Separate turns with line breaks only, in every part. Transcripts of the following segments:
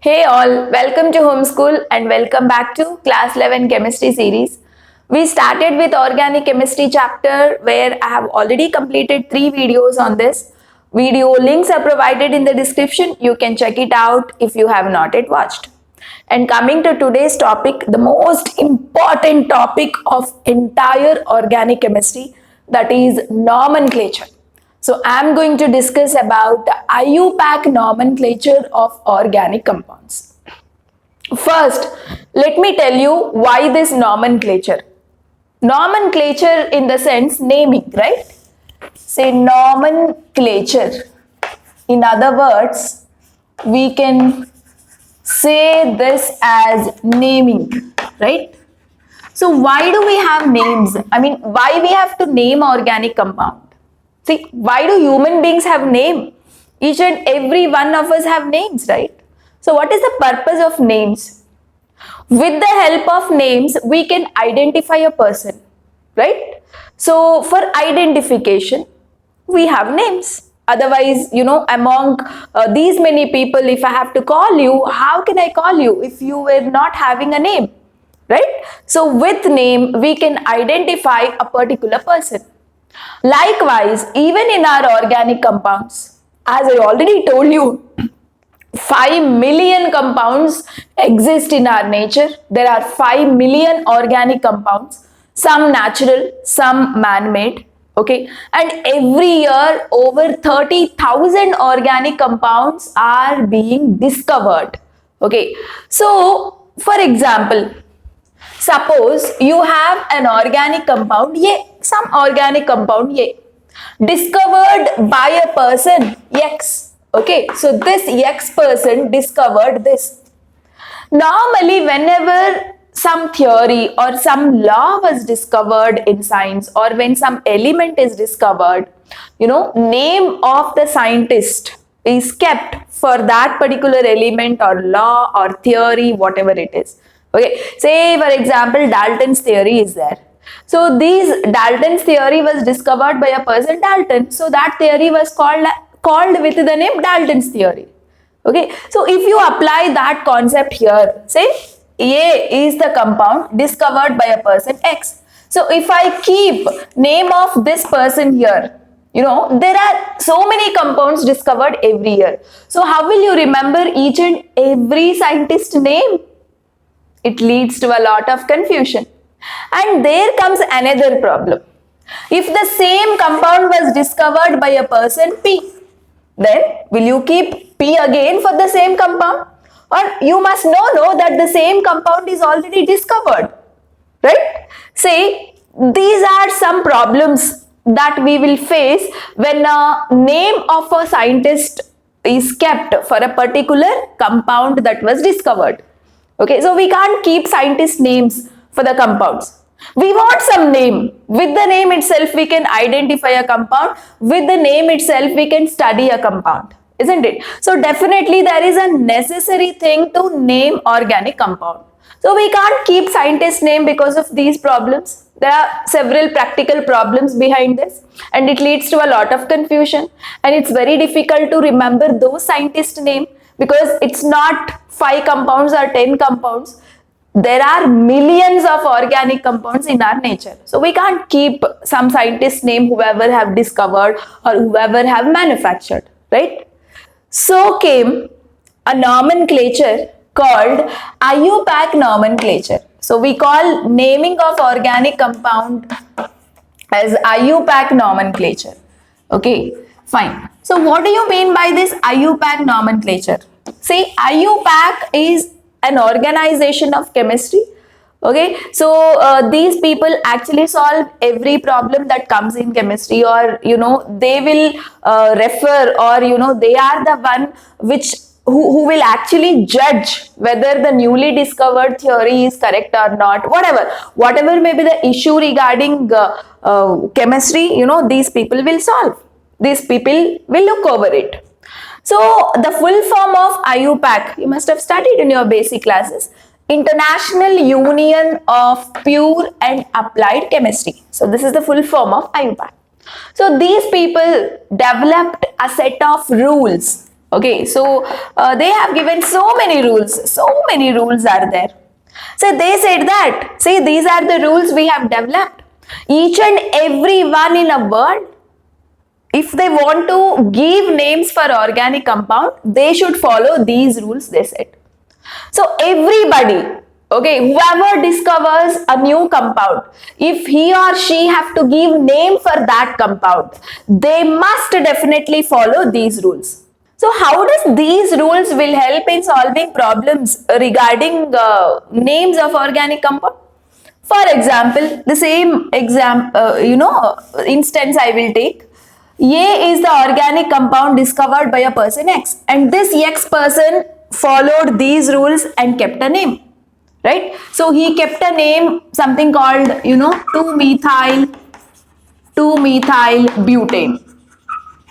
Hey all, welcome to Homeschool and welcome back to Class 11 Chemistry series. We started with Organic Chemistry chapter where I have already completed 3 videos on this. Video links are provided in the description. You can check it out if you have not yet watched. And coming to today's topic, the most important topic of entire organic chemistry, that is nomenclature. So I'm going to discuss about the IUPAC nomenclature of organic compounds. First, let me tell you why this nomenclature. Nomenclature in the sense naming, right? Say nomenclature. In other words, we can say this as naming, right? So why do we have names? Why we have to name organic compound? See, why do human beings have name? Each and every one of us have names, right? So what is the purpose of names? With the help of names, we can identify a person, right? So for identification, we have names. Otherwise, among these many people, if I have to call you, how can I call you if you were not having a name, right? So with name, we can identify a particular person. Likewise, even in our organic compounds, as I already told you, 5 million compounds exist in our nature. There are 5 million organic compounds, some natural, some man-made. Okay, and every year over 30,000 organic compounds are being discovered. Okay, so for example, suppose you have an organic compound A, some organic compound A, discovered by a person X. Okay, so this X person discovered this. Normally, whenever some theory or some law was discovered in science, or when some element is discovered, name of the scientist is kept for that particular element or law or theory, whatever it is. Okay, say for example, Dalton's theory is there. So Dalton's theory was discovered by a person Dalton. So that theory was called with the name Dalton's theory. Okay, so if you apply that concept here, say A is the compound discovered by a person X. So if I keep name of this person here, there are so many compounds discovered every year. So how will you remember each and every scientist name? It leads to a lot of confusion. And there comes another problem. If the same compound was discovered by a person P, then will you keep P again for the same compound? Or you must know that the same compound is already discovered, right? Say, these are some problems that we will face when a name of a scientist is kept for a particular compound that was discovered. Okay, so we can't keep scientist names for the compounds. We want some name. With the name itself, we can identify a compound. With the name itself, we can study a compound, isn't it? So definitely there is a necessary thing to name organic compound. So we can't keep scientist name because of these problems. There are several practical problems behind this, and it leads to a lot of confusion, and it's very difficult to remember those scientist name because it's not 5 compounds or 10 compounds. There are millions of organic compounds in our nature. So we can't keep some scientist name whoever have discovered or whoever have manufactured, right? So came a nomenclature called IUPAC nomenclature. So we call naming of organic compound as IUPAC nomenclature. Okay, fine. So what do you mean by this IUPAC nomenclature? See, IUPAC is an organization of chemistry. Okay, so these people actually solve every problem that comes in chemistry, or they will refer, or they are the one who will actually judge whether the newly discovered theory is correct or not. Whatever may be the issue regarding chemistry, these people will solve. These people will look over it. So the full form of IUPAC, you must have studied in your basic classes, International Union of Pure and Applied Chemistry. So this is the full form of IUPAC. So these people developed a set of rules Okay, so they have given so many rules. So many rules are there. So they said that, see, these are the rules we have developed. Each and every one in a world, if they want to give names for organic compound, they should follow these rules, they said. So everybody, okay, whoever discovers a new compound, if he or she have to give name for that compound, they must definitely follow these rules. So how does these rules will help in solving problems regarding names of organic compound? For example, the same instance I will take. A is the organic compound discovered by a person X, and this X person followed these rules and kept a name, right? So he kept a name, something called 2-methyl butane,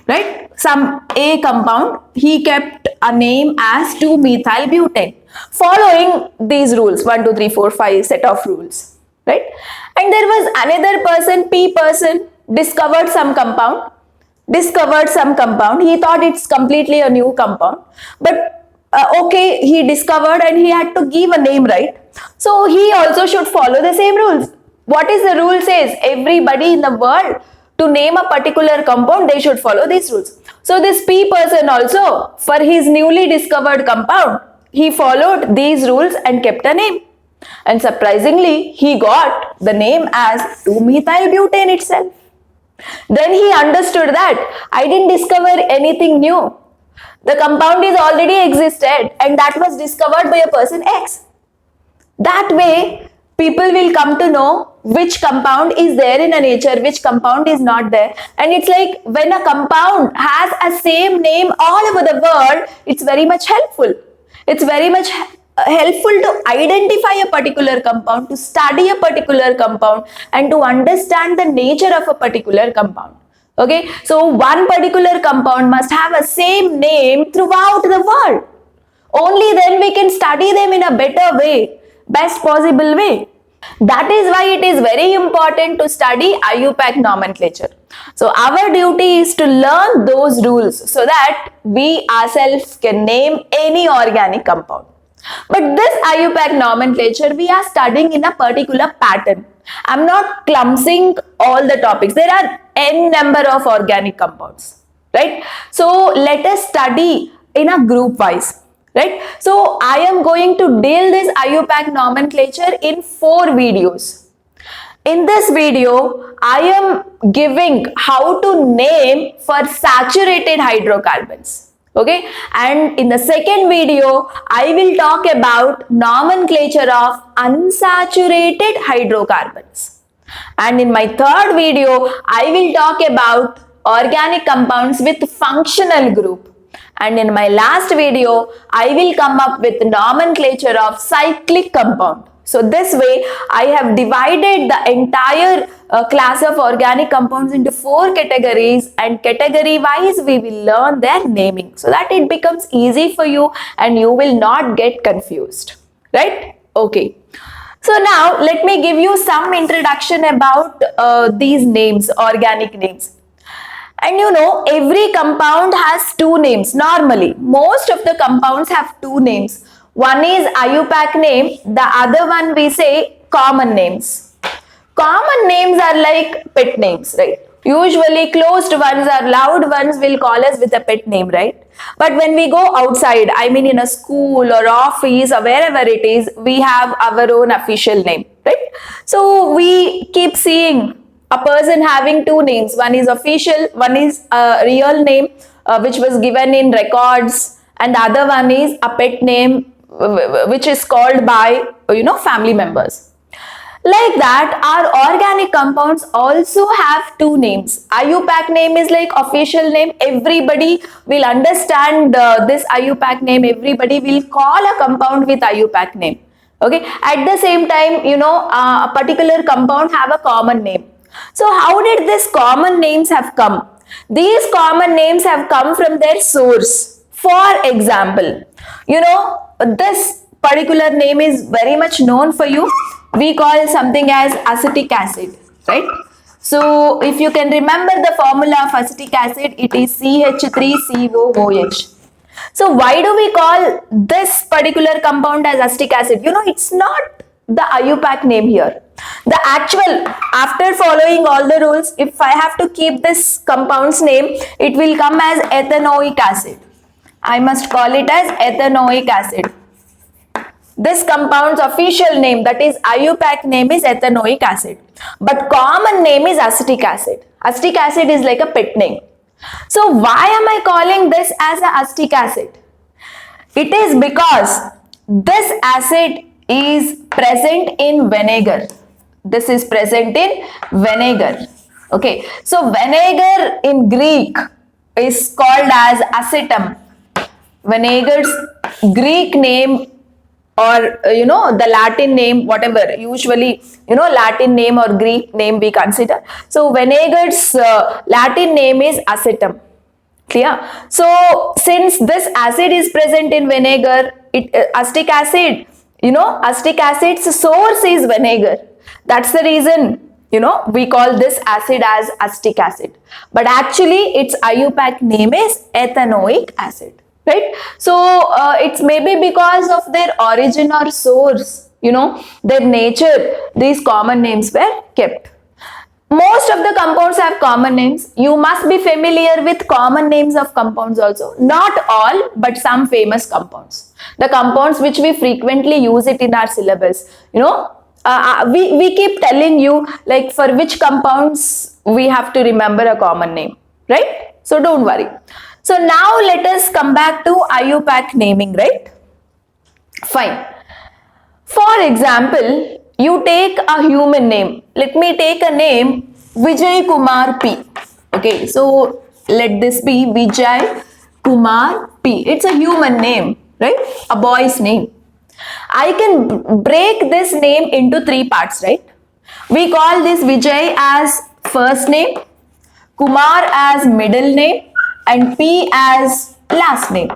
right? Some A compound, he kept a name as 2-methyl butane, following these rules, 1, 2, 3, 4, 5 set of rules, right? And there was another person, P person, discovered some compound. He thought it's completely a new compound, but okay, he discovered and he had to give a name, right? So he also should follow the same rules. What is the rule says? Everybody in the world, to name a particular compound, they should follow these rules. So this P person also, for his newly discovered compound, he followed these rules and kept a name. And surprisingly, he got the name as 2-methyl butane itself. Then he understood that I didn't discover anything new. The compound is already existed and that was discovered by a person X. That way, people will come to know which compound is there in a nature, which compound is not there. And it's like when a compound has a same name all over the world, it's very much helpful. It's very much helpful to identify a particular compound, to study a particular compound, and to understand the nature of a particular compound. Okay, so one particular compound must have a same name throughout the world. Only then we can study them in a better way, best possible way. That is why it is very important to study IUPAC nomenclature. So our duty is to learn those rules so that we ourselves can name any organic compound. But this IUPAC nomenclature we are studying in a particular pattern. I'm not clumsing all the topics. There are n number of organic compounds, right? So let us study in a group wise, right? So I am going to deal this IUPAC nomenclature in 4 videos. In this video, I am giving how to name for saturated hydrocarbons. Okay, and in the second video, I will talk about nomenclature of unsaturated hydrocarbons. And in my third video, I will talk about organic compounds with functional group. And in my last video, I will come up with nomenclature of cyclic compound. So this way, I have divided the entire class of organic compounds into 4 categories, and category wise we will learn their naming so that it becomes easy for you and you will not get confused, right? Okay. So now let me give you some introduction about these names, organic names. And every compound has 2 names. Normally, most of the compounds have 2 names. One is IUPAC name, the other one we say common names. Common names are like pet names, right? Usually closed ones or loud ones will call us with a pet name, right? But when we go outside, I mean in a school or office or wherever it is, we have our own official name, right? So we keep seeing a person having 2 names. One is official, one is a real name which was given in records, and the other one is a pet name which is called by family members. Like that, our organic compounds also have 2 names. IUPAC name is like official name. Everybody will understand this IUPAC name. Everybody will call a compound with IUPAC name. Okay. At the same time, a particular compound have a common name. So how did these common names have come? These common names have come from their source. For example, this particular name is very much known for you. We call something as acetic acid, right? So if you can remember the formula of acetic acid, it is CH3COOH. So why do we call this particular compound as acetic acid? You know, it's not the IUPAC name here. The actual, after following all the rules, if I have to keep this compound's name, it will come as ethanoic acid. I must call it as ethanoic acid. This compound's official name, that is IUPAC name, is ethanoic acid. But common name is acetic acid. Acetic acid is like a pet name. So why am I calling this as a acetic acid? It is because this acid is present in vinegar. This is present in vinegar. Okay. So vinegar in Greek is called as acetum. Vinegar's Greek name, or the Latin name, whatever, usually Latin name or Greek name we consider. So vinegar's Latin name is acetum. Clear? So since this acid is present in vinegar, acetic acid, acetic acid's source is vinegar. That's the reason we call this acid as acetic acid. But actually its IUPAC name is ethanoic acid. Right? So it's maybe because of their origin or source, their nature, these common names were kept. Most of the compounds have common names. You must be familiar with common names of compounds also. Not all, but some famous compounds. The compounds which we frequently use it in our syllabus. We keep telling you like for which compounds we have to remember a common name. Right? So don't worry. So now let us come back to IUPAC naming, right? Fine. For example, you take a human name. Let me take a name Vijay Kumar P. Okay, so let this be Vijay Kumar P. It's a human name, right? A boy's name. I can break this name into three parts, right? We call this Vijay as first name, Kumar as middle name, and P as last name.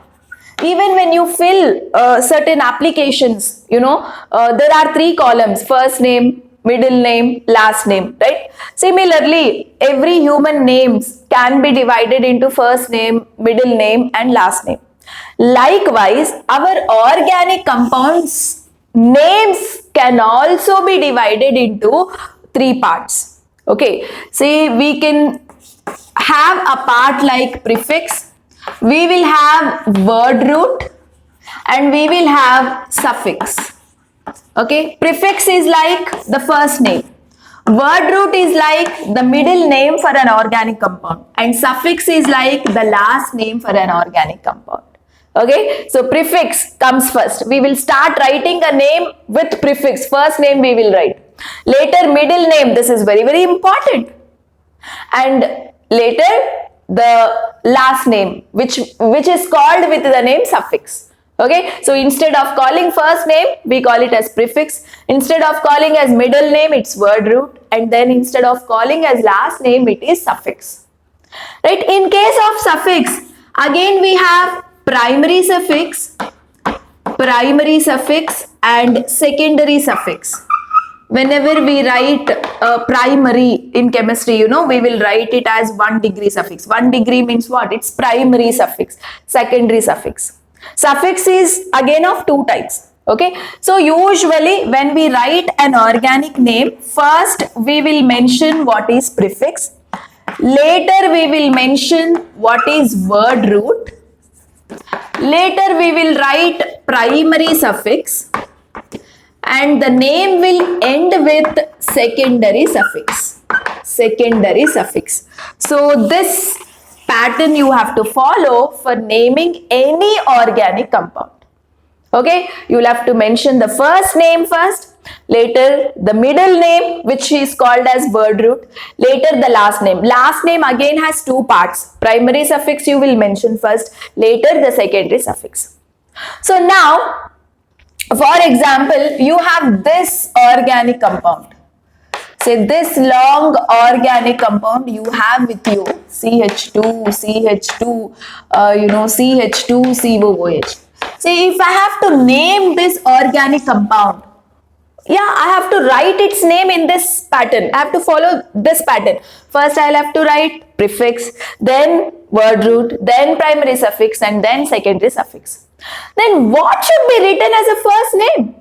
Even when you fill certain applications, there are three columns: first name, middle name, last name, right? Similarly, every human names can be divided into first name, middle name, and last name. Likewise, our organic compounds names can also be divided into three parts. Okay, see, we can have a part like prefix, we will have word root, and we will have suffix. Okay, prefix is like the first name, word root is like the middle name for an organic compound, and suffix is like the last name for an organic compound. Okay, so prefix comes first. We will start writing a name with prefix. First name we will write, later middle name, this is very, very important, and later the last name which is called with the name suffix. Okay, so instead of calling first name, we call it as prefix. Instead of calling as middle name, it's word root, and then instead of calling as last name, it is suffix. Right? In case of suffix, again we have primary suffix and secondary suffix. Whenever we write primary in chemistry, we will write it as 1 degree suffix. 1 degree means what? It's primary suffix, secondary suffix. Suffix is again of two types. Okay. So usually when we write an organic name, first we will mention what is prefix. Later we will mention what is word root. Later we will write primary suffix. And the name will end with secondary suffix. Secondary suffix. So this pattern you have to follow for naming any organic compound. Okay, you will have to mention the first name first, later the middle name which is called as word root, later the last name. Last name again has two parts. Primary suffix you will mention first, later the secondary suffix. So now, for example, you have this organic compound. Say this long organic compound you have with you, CH2, CH2, CH2, COOH. See, if I have to name this organic compound, I have to write its name in this pattern. I have to follow this pattern. First, I'll have to write prefix, then word root, then primary suffix, and then secondary suffix. Then what should be written as a first name?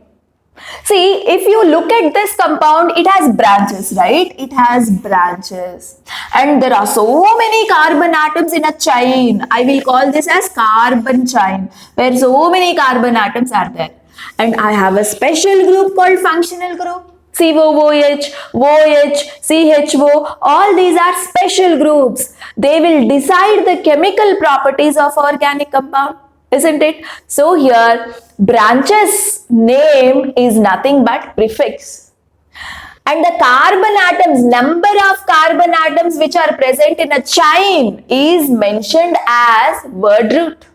See, if you look at this compound, it has branches, right? It has branches. And there are so many carbon atoms in a chain. I will call this as carbon chain, where so many carbon atoms are there. And I have a special group called functional group. COOH, OH, CHO, all these are special groups. They will decide the chemical properties of organic compound, isn't it? So here, branches name is nothing but prefix. And the carbon atoms, number of carbon atoms which are present in a chain is mentioned as word root.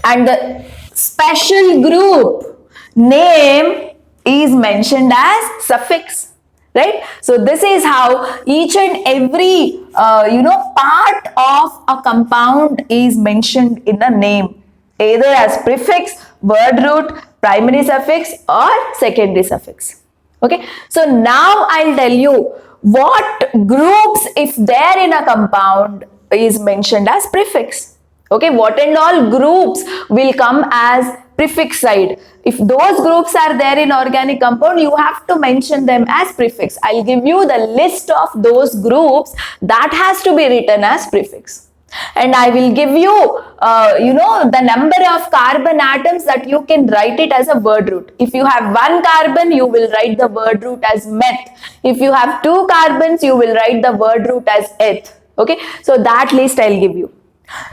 And the special group name is mentioned as suffix, right? So this is how each and every part of a compound is mentioned in a name, either as prefix, word root, primary suffix, or secondary suffix. Okay, so now I'll tell you what groups, if they're in a compound, is mentioned as prefix. Okay, what and all groups will come as prefix side. If those groups are there in organic compound, you have to mention them as prefix. I'll give you the list of those groups that has to be written as prefix. And I will give you, the number of carbon atoms that you can write it as a word root. If you have one carbon, you will write the word root as meth. If you have two carbons, you will write the word root as eth. Okay, so that list I'll give you.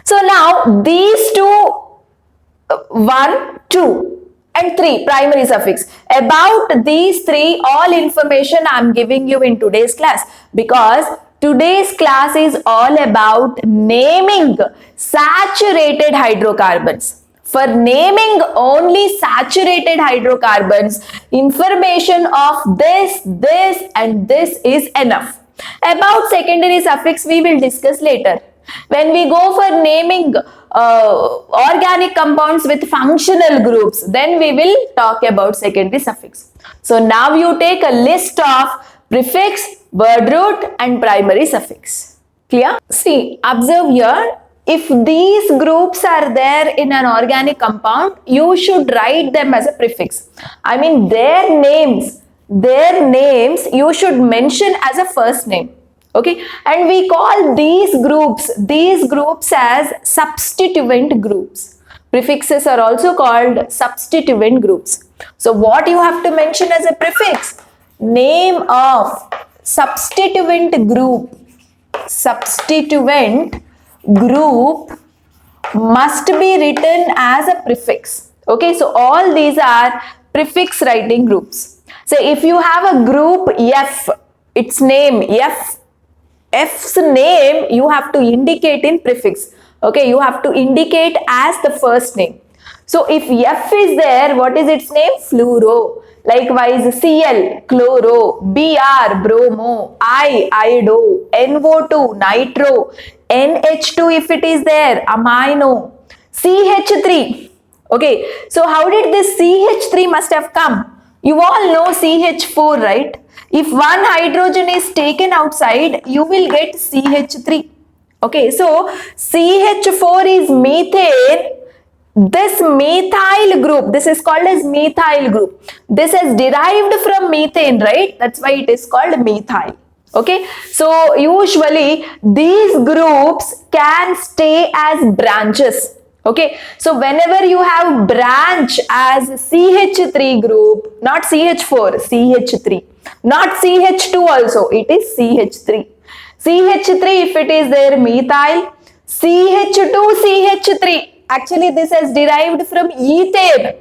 So now these two, 1, 2 and 3 primary suffix. About these three, all information I am giving you in today's class, because today's class is all about naming saturated hydrocarbons. For naming only saturated hydrocarbons, information of this and this is enough. About secondary suffix we will discuss later. When we go for naming organic compounds with functional groups, then we will talk about secondary suffix. So now you take a list of prefix, word root and primary suffix. Clear? See, observe here. If these groups are there in an organic compound, you should write them as a prefix. I mean their names you should mention as a first name. Okay, and we call these groups as substituent groups. Prefixes are also called substituent groups. So what you have to mention as a prefix? Name of substituent group. Substituent group must be written as a prefix. Okay, so all these are prefix writing groups. So if you have a group F, its name F's name you have to indicate in prefix. Okay, you have to indicate as the first name. So if F is there, what is its name? Fluoro. Likewise, Cl, chloro, Br, bromo, I, iodo, NO2, nitro, NH2 if it is there, amino, CH3. Okay, so how did this CH3 must have come? You all know CH4, right? If one hydrogen is taken outside, you will get CH3. Okay, so CH4 is methane. This methyl group, this is called as methyl group. This is derived from methane, right? That's why it is called methyl. Okay, so usually these groups can stay as branches. Okay, so whenever you have branch as CH3 group, not CH4, CH3, not CH2 also, it is CH3. CH3 if it is there, methyl, CH2, CH3. Actually, this is derived from ethane.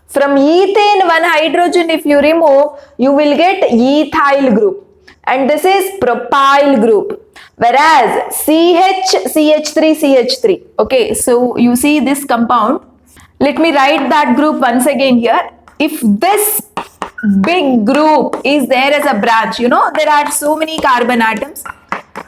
From ethane, one hydrogen if you remove, you will get ethyl group. And this is propyl group. Whereas CH3, CH3. Okay, so you see this compound. Let me write that group once again here. If this big group is there as a branch, there are so many carbon atoms.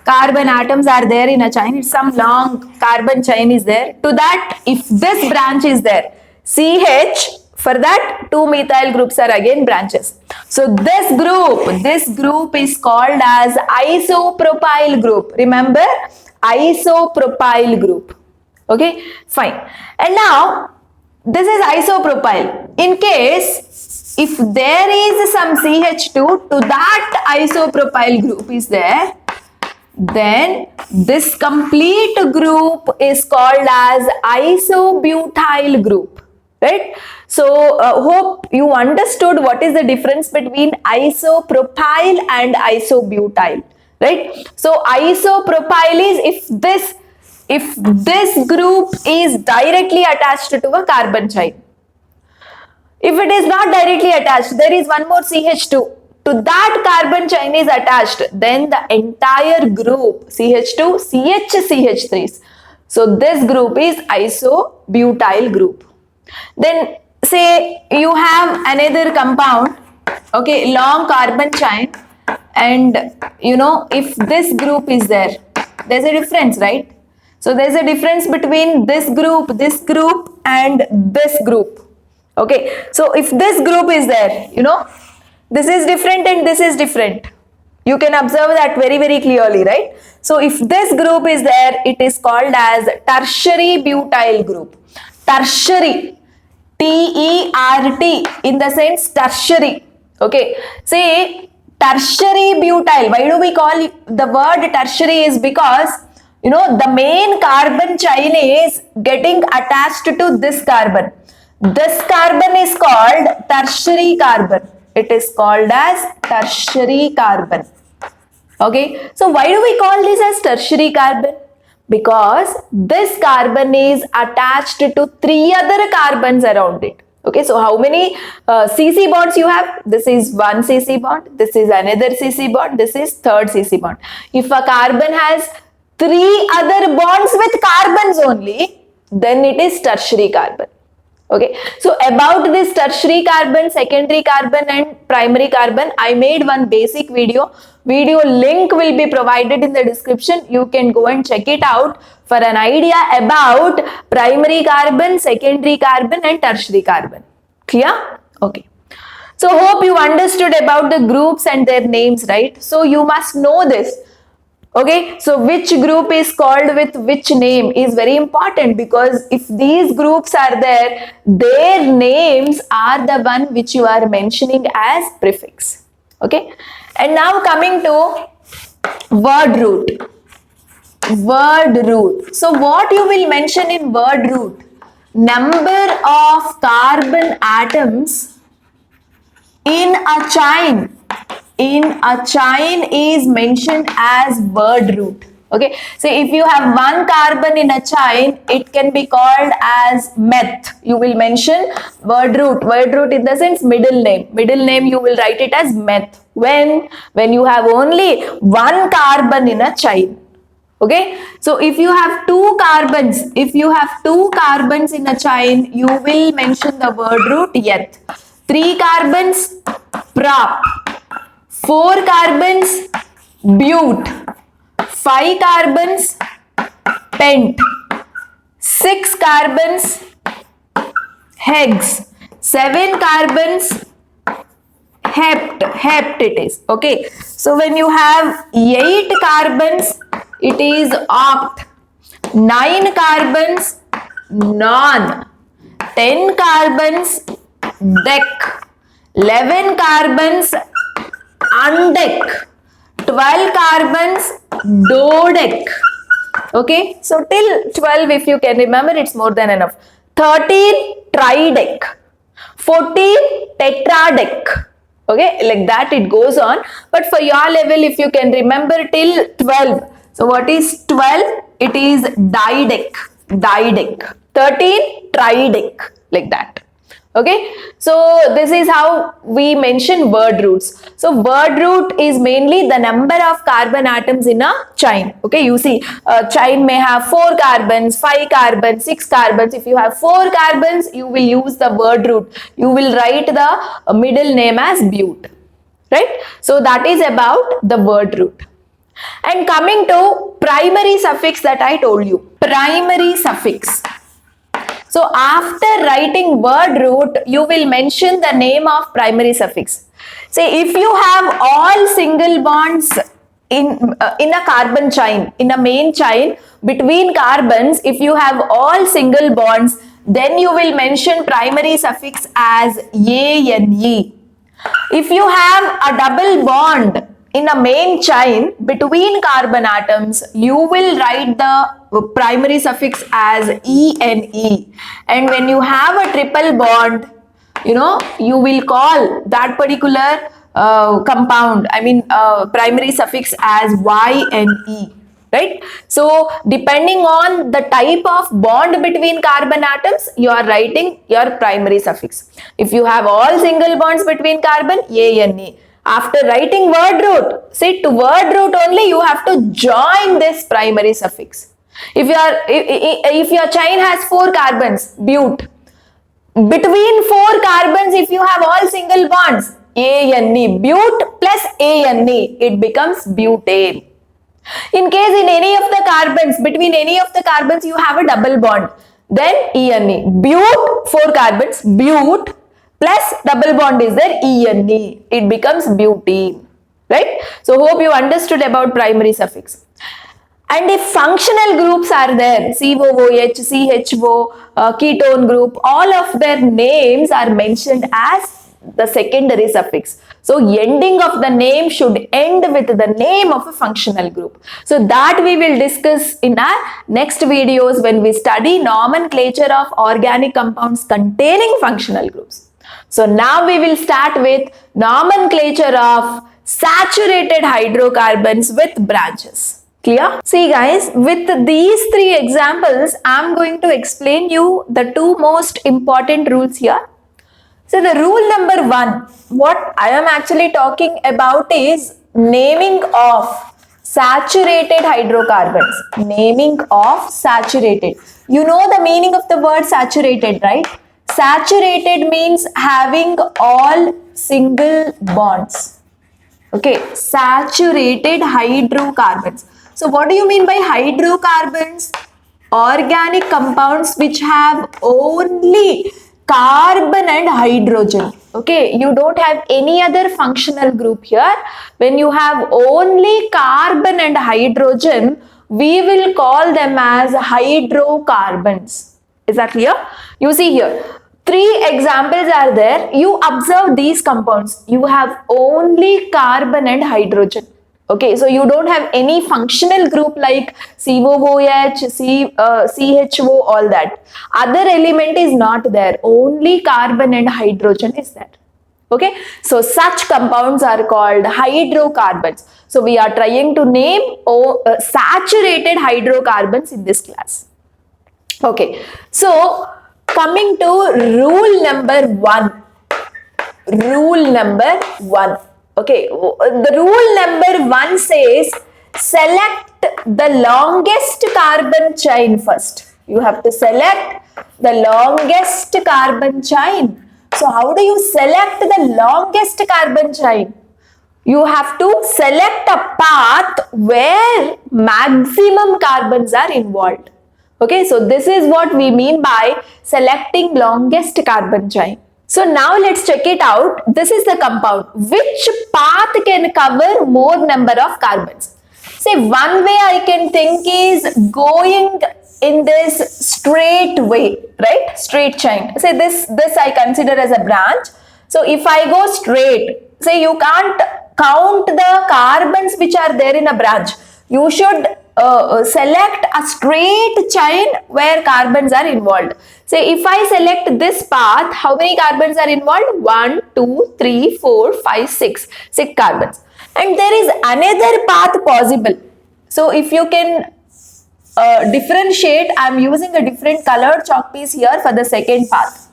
Carbon atoms are there in a chain. It's some long carbon chain is there. To that, if this branch is there, CH, for that, two methyl groups are again branches. So this group is called as isopropyl group. Remember, isopropyl group. Okay, fine. And now this is isopropyl. In case if there is some CH2 to that isopropyl group is there, then this complete group is called as isobutyl group, right? So hope you understood what is the difference between isopropyl and isobutyl, right? So isopropyl is if this group is directly attached to a carbon chain. If it is not directly attached, there is one more CH2 to that carbon chain is attached, then the entire group CH2, CH3s. So this group is isobutyl group. Then say you have another compound, okay, long carbon chain, and you know if this group is there, there's a difference, right? So there's a difference between this group and this group. Okay, so if this group is there, you know, this is different and this is different. You can observe that very, very clearly, right? So if this group is there, it is called as tertiary butyl group. Tertiary, T-E-R-T, in the sense tertiary. Okay, say tertiary butyl. Why do we call the word tertiary? Is because, you know, the main carbon chain is getting attached to this carbon. This carbon is called tertiary carbon. It is called as tertiary carbon. Okay, so why do we call this as tertiary carbon? Because this carbon is attached to 3 other carbons around it. Okay, so how many CC bonds you have? This is one CC bond, this is another CC bond, this is third CC bond. If a carbon has 3 other bonds with carbons only, then it is tertiary carbon. Okay, so about this tertiary carbon, secondary carbon and primary carbon, I made one basic video. Video link will be provided in the description. You can go and check it out for an idea about primary carbon, secondary carbon and tertiary carbon. Clear? Okay. So hope you understood about the groups and their names, right? So you must know this. Okay, so which group is called with which name is very important, because if these groups are there, their names are the one which you are mentioning as prefix. Okay, and now coming to word root. Word root. So what you will mention in word root? Number of carbon atoms in a chain. In a chain is mentioned as word root. Okay, so if you have one carbon in a chain, it can be called as meth. You will mention word root. Word root in the sense middle name. Middle name you will write it as meth. When you have only one carbon in a chain. Okay, so if you have 2 carbons, in a chain, you will mention the word root eth. 3 carbons, prop. 4 carbons, but. 5 carbons, pent. 6 carbons, hex. 7 carbons, hept it is. Okay, so when you have 8 carbons, it is oct. 9 carbons, non. 10 carbons, dec. 11 carbons, undec. 12 carbons, dodec. Okay, so till 12 if you can remember, it's more than enough. 13 tridec. 14 tetradec. Okay, like that it goes on, but for your level if you can remember till 12. So what is 12? It is didec. 13 tridec, like that. Okay, so this is how we mention word roots. So word root is mainly the number of carbon atoms in a chain. Okay, you see a chain may have 4 carbons, 5 carbons, 6 carbons. If you have 4 carbons, you will use the word root. You will write the middle name as but. Right? So that is about the word root. And coming to primary suffix that I told you. Primary suffix. So after writing word root, you will mention the name of primary suffix. Say if you have all single bonds in a carbon chain, in a main chain between carbons, if you have all single bonds, then you will mention primary suffix as ane. If you have a double bond in a main chain between carbon atoms, you will write the primary suffix as ene. And when you have a triple bond, you will call that particular compound, primary suffix as YNE, right? So depending on the type of bond between carbon atoms, you are writing your primary suffix. If you have all single bonds between carbon, ANE. After writing word root, see, to word root only you have to join this primary suffix. If your chain has 4 carbons, bute. Between 4 carbons, if you have all single bonds, ANE, bute plus ANE, it becomes butane. In case in any of the carbons, between any of the carbons you have a double bond, then ENE, bute, 4 carbons, bute plus double bond is there, ENE, it becomes butene, right? So hope you understood about primary suffix. And if functional groups are there, COOH, CHO, ketone group, all of their names are mentioned as the secondary suffix. So ending of the name should end with the name of a functional group. So that we will discuss in our next videos when we study nomenclature of organic compounds containing functional groups. So now we will start with nomenclature of saturated hydrocarbons with branches. Clear? See guys, with these 3 examples, I am going to explain you the 2 most important rules here. So the rule number 1, what I am actually talking about is naming of saturated hydrocarbons. Naming of saturated. You know the meaning of the word saturated, right? Saturated means having all single bonds. Okay, saturated hydrocarbons. So what do you mean by hydrocarbons? Organic compounds which have only carbon and hydrogen. Okay, you don't have any other functional group here. When you have only carbon and hydrogen, we will call them as hydrocarbons. Is that clear? You see here, 3 examples are there. You observe these compounds. You have only carbon and hydrogen. Okay, so you don't have any functional group like COOH, CHO, all that. Other element is not there. Only carbon and hydrogen is there. Okay, so such compounds are called hydrocarbons. So we are trying to name saturated hydrocarbons in this class. Okay, so coming to rule number 1. Rule number 1. Okay, the rule number 1 says select the longest carbon chain first. You have to select the longest carbon chain. So how do you select the longest carbon chain? You have to select a path where maximum carbons are involved. Okay, so this is what we mean by selecting longest carbon chain. So now let's check it out. This is the compound. Which path can cover more number of carbons? Say one way I can think is going in this straight way, right? Straight chain. Say this I consider as a branch. So if I go straight, say you can't count the carbons which are there in a branch. You should select a straight chain where carbons are involved. Say if I select this path, how many carbons are involved? 1, 2, 3, 4, 5, 6. 6 carbons. And there is another path possible. So if you can differentiate, I am using a different colored chalk piece here for the second path.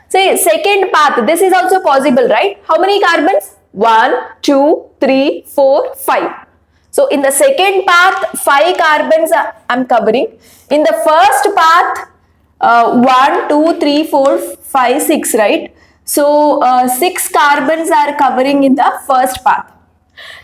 Say second path, this is also possible, right? How many carbons? 1, 2, 3, 4, 5. So in the second path, 5 carbons I am covering. In the first path, 1, 2, 3, 4, 5, 6, right? So 6 carbons are covering in the first path.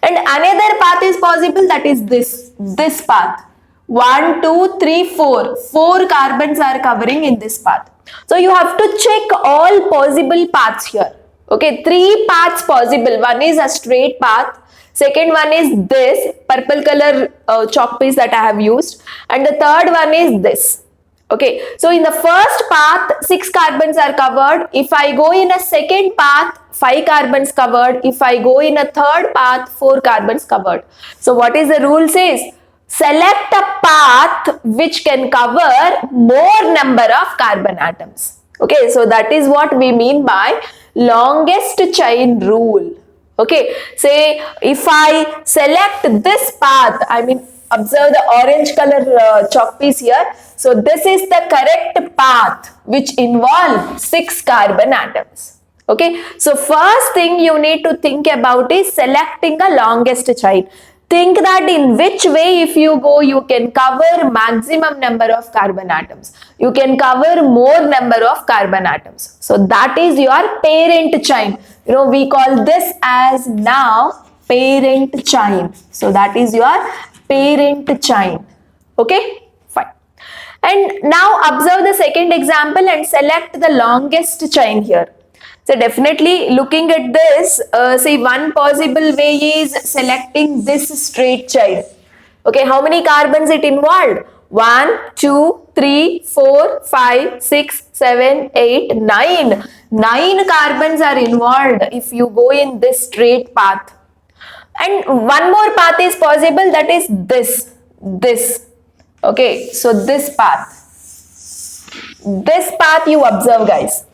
And another path is possible, that is this path. 1, 2, 3, 4. 4 carbons are covering in this path. So you have to check all possible paths here. Okay, three paths possible. One is a straight path. Second one is this purple color chalk piece that I have used. And the third one is this. Okay, so in the first path, 6 carbons are covered. If I go in a second path, 5 carbons covered. If I go in a third path, 4 carbons covered. So what is the rule says? Select a path which can cover more number of carbon atoms. Okay, so that is what we mean by longest chain rule. Okay, say if I select this path, I mean observe the orange color chalk piece here. So this is the correct path which involves 6 carbon atoms. Okay, so first thing you need to think about is selecting a longest chain. Think that in which way if you go, you can cover maximum number of carbon atoms. You can cover more number of carbon atoms. So that is your parent chain. You know, we call this as now parent chain. So that is your parent chain. Okay, fine. And now observe the second example and select the longest chain here. So definitely looking at this, say one possible way is selecting this straight chain. Okay, how many carbons it involved? 1, 2, 3, 4, 5, 6, 7, 8, 9. 9 carbons are involved if you go in this straight path. And one more path is possible, that is this. Okay, so this path. This path you observe, guys.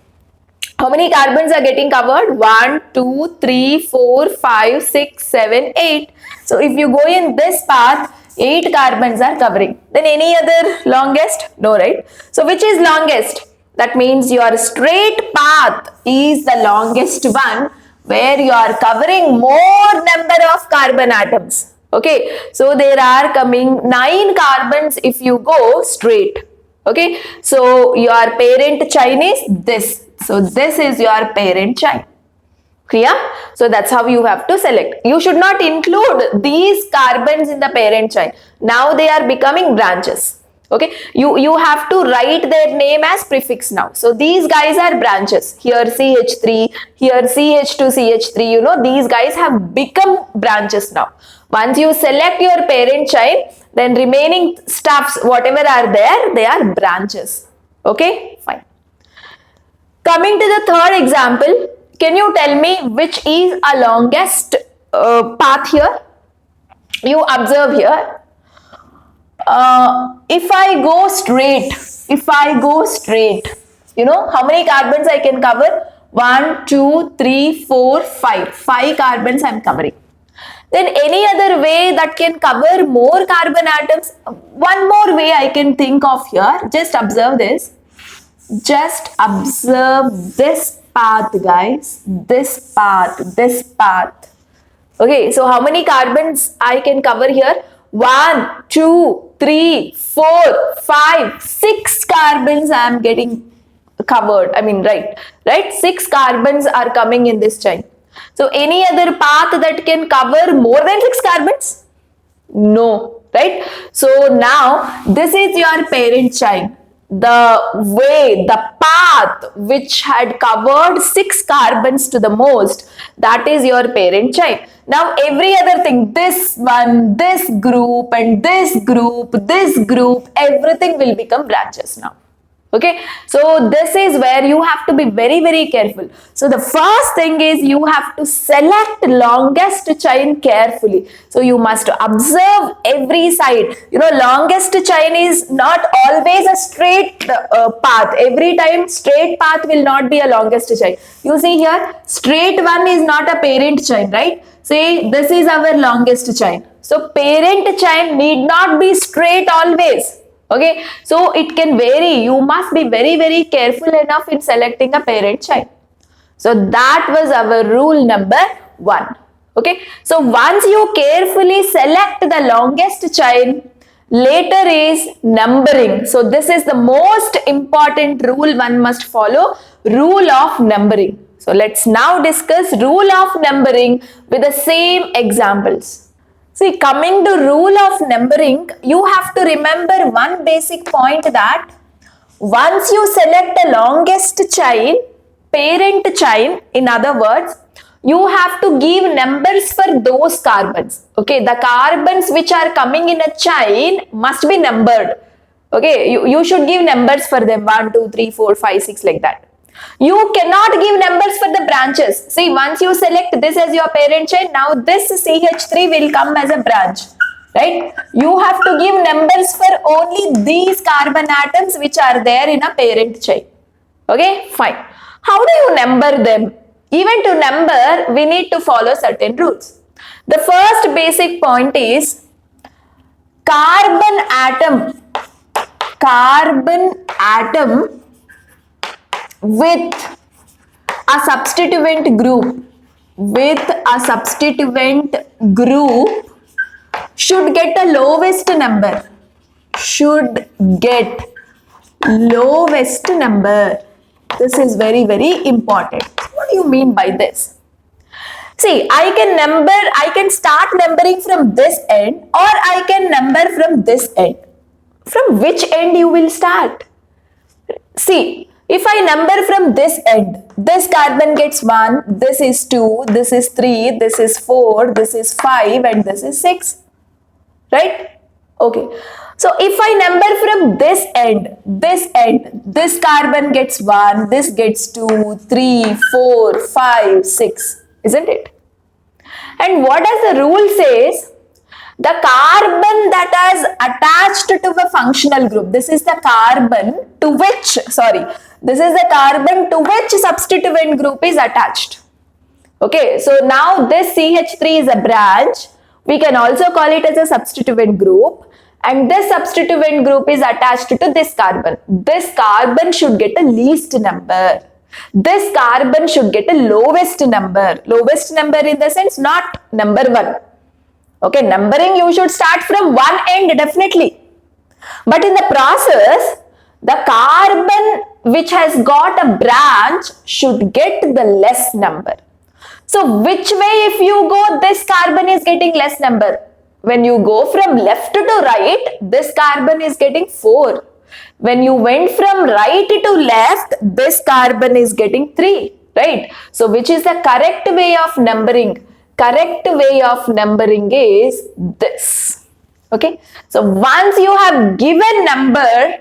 How many carbons are getting covered? 1, 2, 3, 4, 5, 6, 7, 8. So if you go in this path, 8 carbons are covering. Then any other longest? No, right? So which is longest? That means your straight path is the longest one where you are covering more number of carbon atoms. Okay, so there are coming 9 carbons if you go straight. Okay, so your parent chain is this. So this is your parent chain. Clear? So that's how you have to select. You should not include these carbons in the parent chain. Now they are becoming branches. Okay, you have to write their name as prefix now. So these guys are branches. Here CH3, here CH2CH3, you know, these guys have become branches now. Once you select your parent chain, then remaining stuffs, whatever are there, they are branches. Okay, fine. Coming to the third example, can you tell me which is a longest path here? You observe here. If I go straight, you know, how many carbons I can cover? 1, 2, 3, 4, 5. 5 carbons I am covering. Then any other way that can cover more carbon atoms? One more way I can think of here. Just observe this. Just observe this path, guys. This path. Okay, so how many carbons I can cover here? 1, 2, 3, 4, 5, 6 carbons I am getting covered. I mean, right? 6 carbons are coming in this chain. So any other path that can cover more than 6 carbons? No, right? So now this is your parent chain. The path which had covered 6 carbons to the most, that is your parent chain. Now every other thing, this one, this group and this group, everything will become branches now. Okay, so this is where you have to be very, very careful. So the first thing is you have to select longest chain carefully. So you must observe every side. You know, longest chain is not always a straight path. Every time straight path will not be a longest chain. You see here, straight one is not a parent chain, right? See, this is our longest chain. So parent chain need not be straight always. Okay, so it can vary. You must be very, very careful enough in selecting a parent chain. So that was our rule number 1. Okay, so once you carefully select the longest chain, later is numbering. So this is the most important rule one must follow, rule of numbering. So let's now discuss rule of numbering with the same examples. See, coming to rule of numbering, you have to remember one basic point that once you select the longest chain, parent chain, in other words, you have to give numbers for those carbons. Okay, the carbons which are coming in a chain must be numbered. Okay, you should give numbers for them 1, 2, 3, 4, 5, 6 like that. You cannot give numbers for the branches. See, once you select this as your parent chain, now this CH3 will come as a branch. Right? You have to give numbers for only these carbon atoms which are there in a parent chain. Okay, fine. How do you number them? Even to number, we need to follow certain rules. The first basic point is carbon atom with a substituent group should get a lowest number. This is very, very important. What do you mean by this? See, I can start numbering from this end, or I can number from this end. From which end you will start? See, if I number from this end, this carbon gets 1, this is 2, this is 3, this is 4, this is 5, and this is 6. Right? Okay. So if I number from this end, this carbon gets 1, this gets 2, 3, 4, 5, 6. Isn't it? And what does the rule says? The carbon that is attached to a functional group, this is the carbon to which substituent group is attached. Okay, so now this CH3 is a branch. We can also call it as a substituent group, and this substituent group is attached to this carbon. This carbon should get a least number. This carbon should get a lowest number. Lowest number in the sense not number 1. Okay, numbering you should start from one end definitely. But in the process, the carbon which has got a branch should get the less number. So which way if you go, this carbon is getting less number. When you go from left to right, this carbon is getting 4. When you went from right to left, this carbon is getting 3. Right? So which is the correct way of numbering? Correct way of numbering is this. Okay. So once you have given number,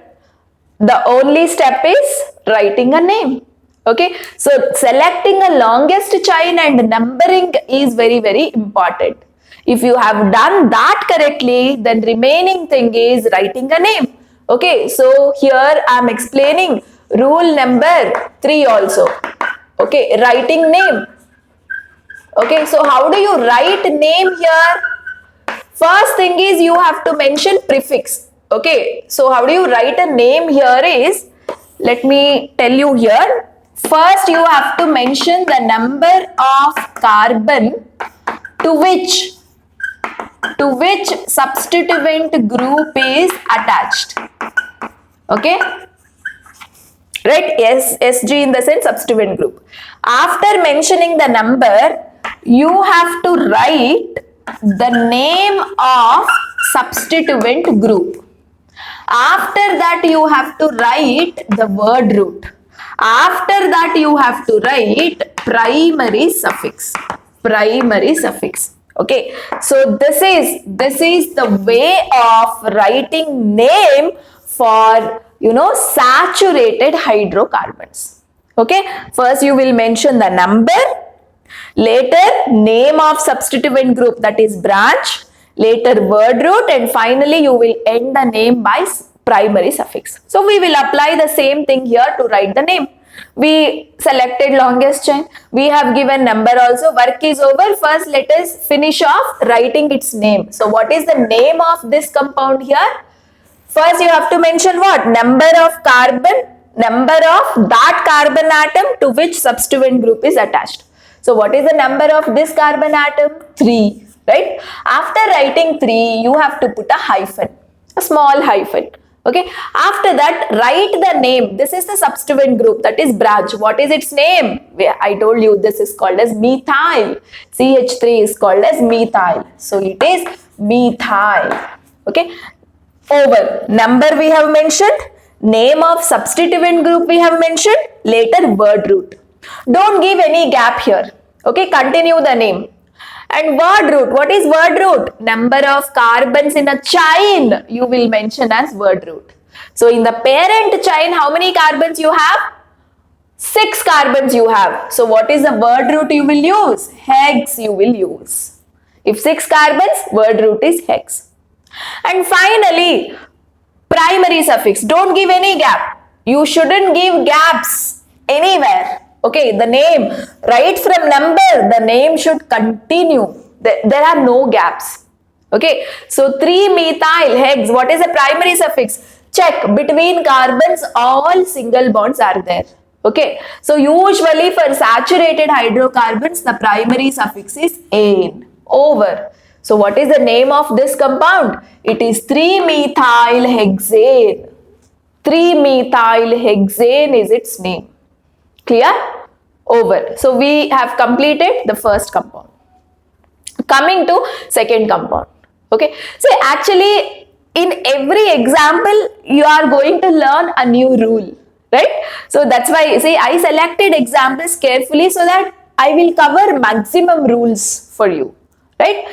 the only step is writing a name. Okay. So selecting a longest chain and numbering is very, very important. If you have done that correctly, then remaining thing is writing a name. Okay. So here I am explaining rule number 3 also. Okay. Writing name. Okay, so how do you write name here? First thing is you have to mention prefix. Okay, so how do you write a name here is, let me tell you here. First you have to mention the number of carbon to which substituent group is attached. Okay, right? Yes, SG in the sense substituent group. After mentioning the number, you have to write the name of substituent group. After that, you have to write the word root. After that, you have to write primary suffix. Primary suffix. Okay. So this is the way of writing name for saturated hydrocarbons. Okay. First, you will mention the number. Later, name of substituent group, that is branch. Later, word root, and finally you will end the name by primary suffix. So we will apply the same thing here to write the name. We selected longest chain. We have given number also. Work is over. First, let us finish off writing its name. So what is the name of this compound here? First, you have to mention what? Number of carbon, number of that carbon atom to which substituent group is attached. So what is the number of this carbon atom? 3, right? After writing 3, you have to put a hyphen, a small hyphen. Okay. After that, write the name. This is the substituent group, that is branch. What is its name? I told you this is called as methyl. CH3 is called as methyl. So it is methyl. Okay. Over. Number we have mentioned. Name of substituent group we have mentioned. Later, word root. Don't give any gap here. Okay, continue the name. And word root, what is word root? Number of carbons in a chain you will mention as word root. So in the parent chain, how many carbons you have? 6 carbons you have. So what is the word root you will use? Hex you will use. If 6 carbons, word root is hex. And finally, primary suffix. Don't give any gap. You shouldn't give gaps anywhere. Okay, the name, right from number, the name should continue. There are no gaps. Okay, so 3-methyl hex, what is the primary suffix? Check, between carbons, all single bonds are there. Okay, so usually for saturated hydrocarbons, the primary suffix is ane, over. So what is the name of this compound? It is 3-methyl hexane. 3-methyl hexane is its name. Clear? Over. So we have completed the first compound. Coming to second compound. Okay. So actually in every example you are going to learn a new rule. Right? So that's why see I selected examples carefully so that I will cover maximum rules for you. Right?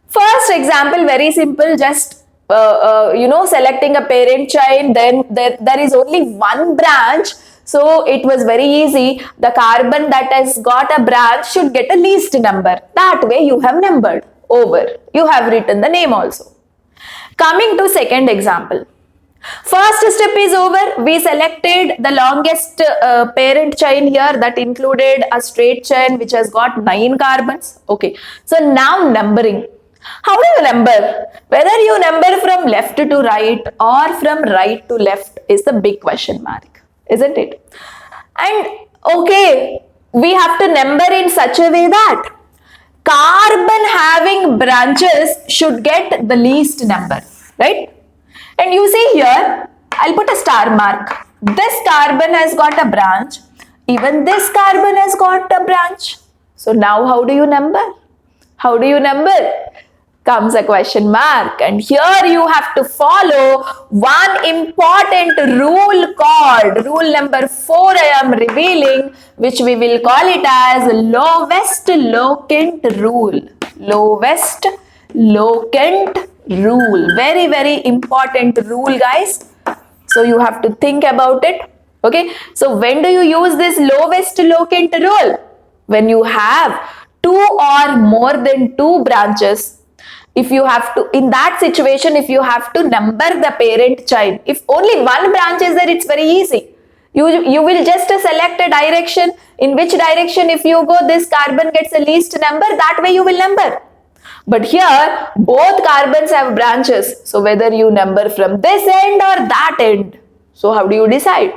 First example, very simple, just selecting a parent chain, then there is only one branch. So it was very easy. The carbon that has got a branch should get a least number. That way you have numbered over. You have written the name also. Coming to second example. First step is over. We selected the longest parent chain here, that included a straight chain which has got 9 carbons. Okay. So now numbering. How do you number? Whether you number from left to right or from right to left is the big question mark, isn't it? And okay, we have to number in such a way that carbon having branches should get the least number, right? And you see here, I'll put a star mark. This carbon has got a branch. Even this carbon has got a branch. So now how do you number? How do you number? Comes a question mark, and here you have to follow one important rule called rule number 4 I am revealing, which we will call it as lowest locant rule. Lowest locant rule. Very, very important rule, guys. So you have to think about it. Okay. So when do you use this lowest locant rule? When you have 2 or more than 2 branches. If you have to, in that situation, if you have to number the parent child, if only one branch is there, it's very easy. You will just select a direction, in which direction if you go, this carbon gets the least number, that way you will number. But here, both carbons have branches. So whether you number from this end or that end. So how do you decide?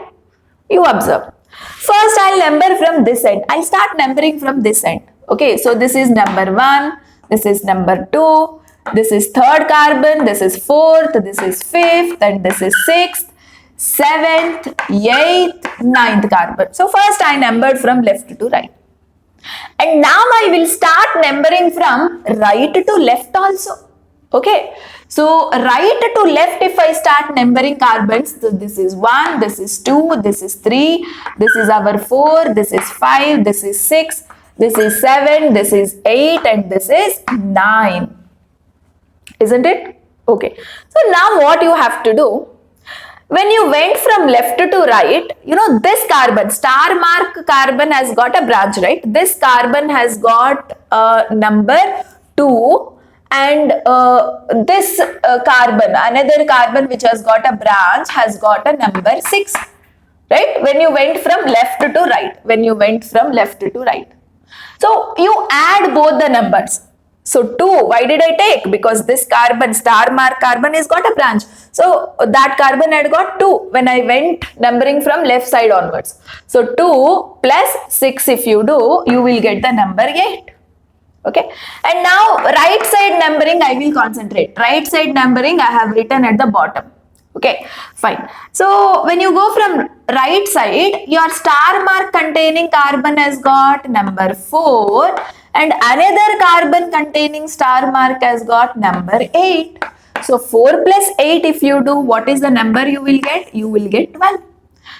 You observe. First, I'll number from this end. I'll start numbering from this end. Okay, so this is number 1, this is number 2, this is 3rd carbon, this is 4th, this is 5th, and this is 6th, 7th, 8th, 9th carbon. So first I numbered from left to right. And now I will start numbering from right to left also. Okay. So right to left, if I start numbering carbons, so this is 1, this is 2, this is 3, this is our 4, this is 5, this is 6, this is 7, this is 8, and this is 9. Isn't it? Okay. So now what you have to do, when you went from left to right, this carbon, star mark carbon has got a branch, right? This carbon has got number 2, and this carbon, another carbon which has got a branch, has got a number 6, right? When you went from left to right, So you add both the numbers. So 2, why did I take? Because this carbon, star mark carbon, has got a branch. So that carbon had got 2 when I went numbering from left side onwards. So 2 plus 6 if you do, you will get the number 8. Okay. And now right side numbering I will concentrate. Right side numbering I have written at the bottom. Okay, fine. So when you go from right side, your star mark containing carbon has got number 4, and another carbon containing star mark has got number 8. So 4 plus 8 if you do, what is the number you will get? You will get 12.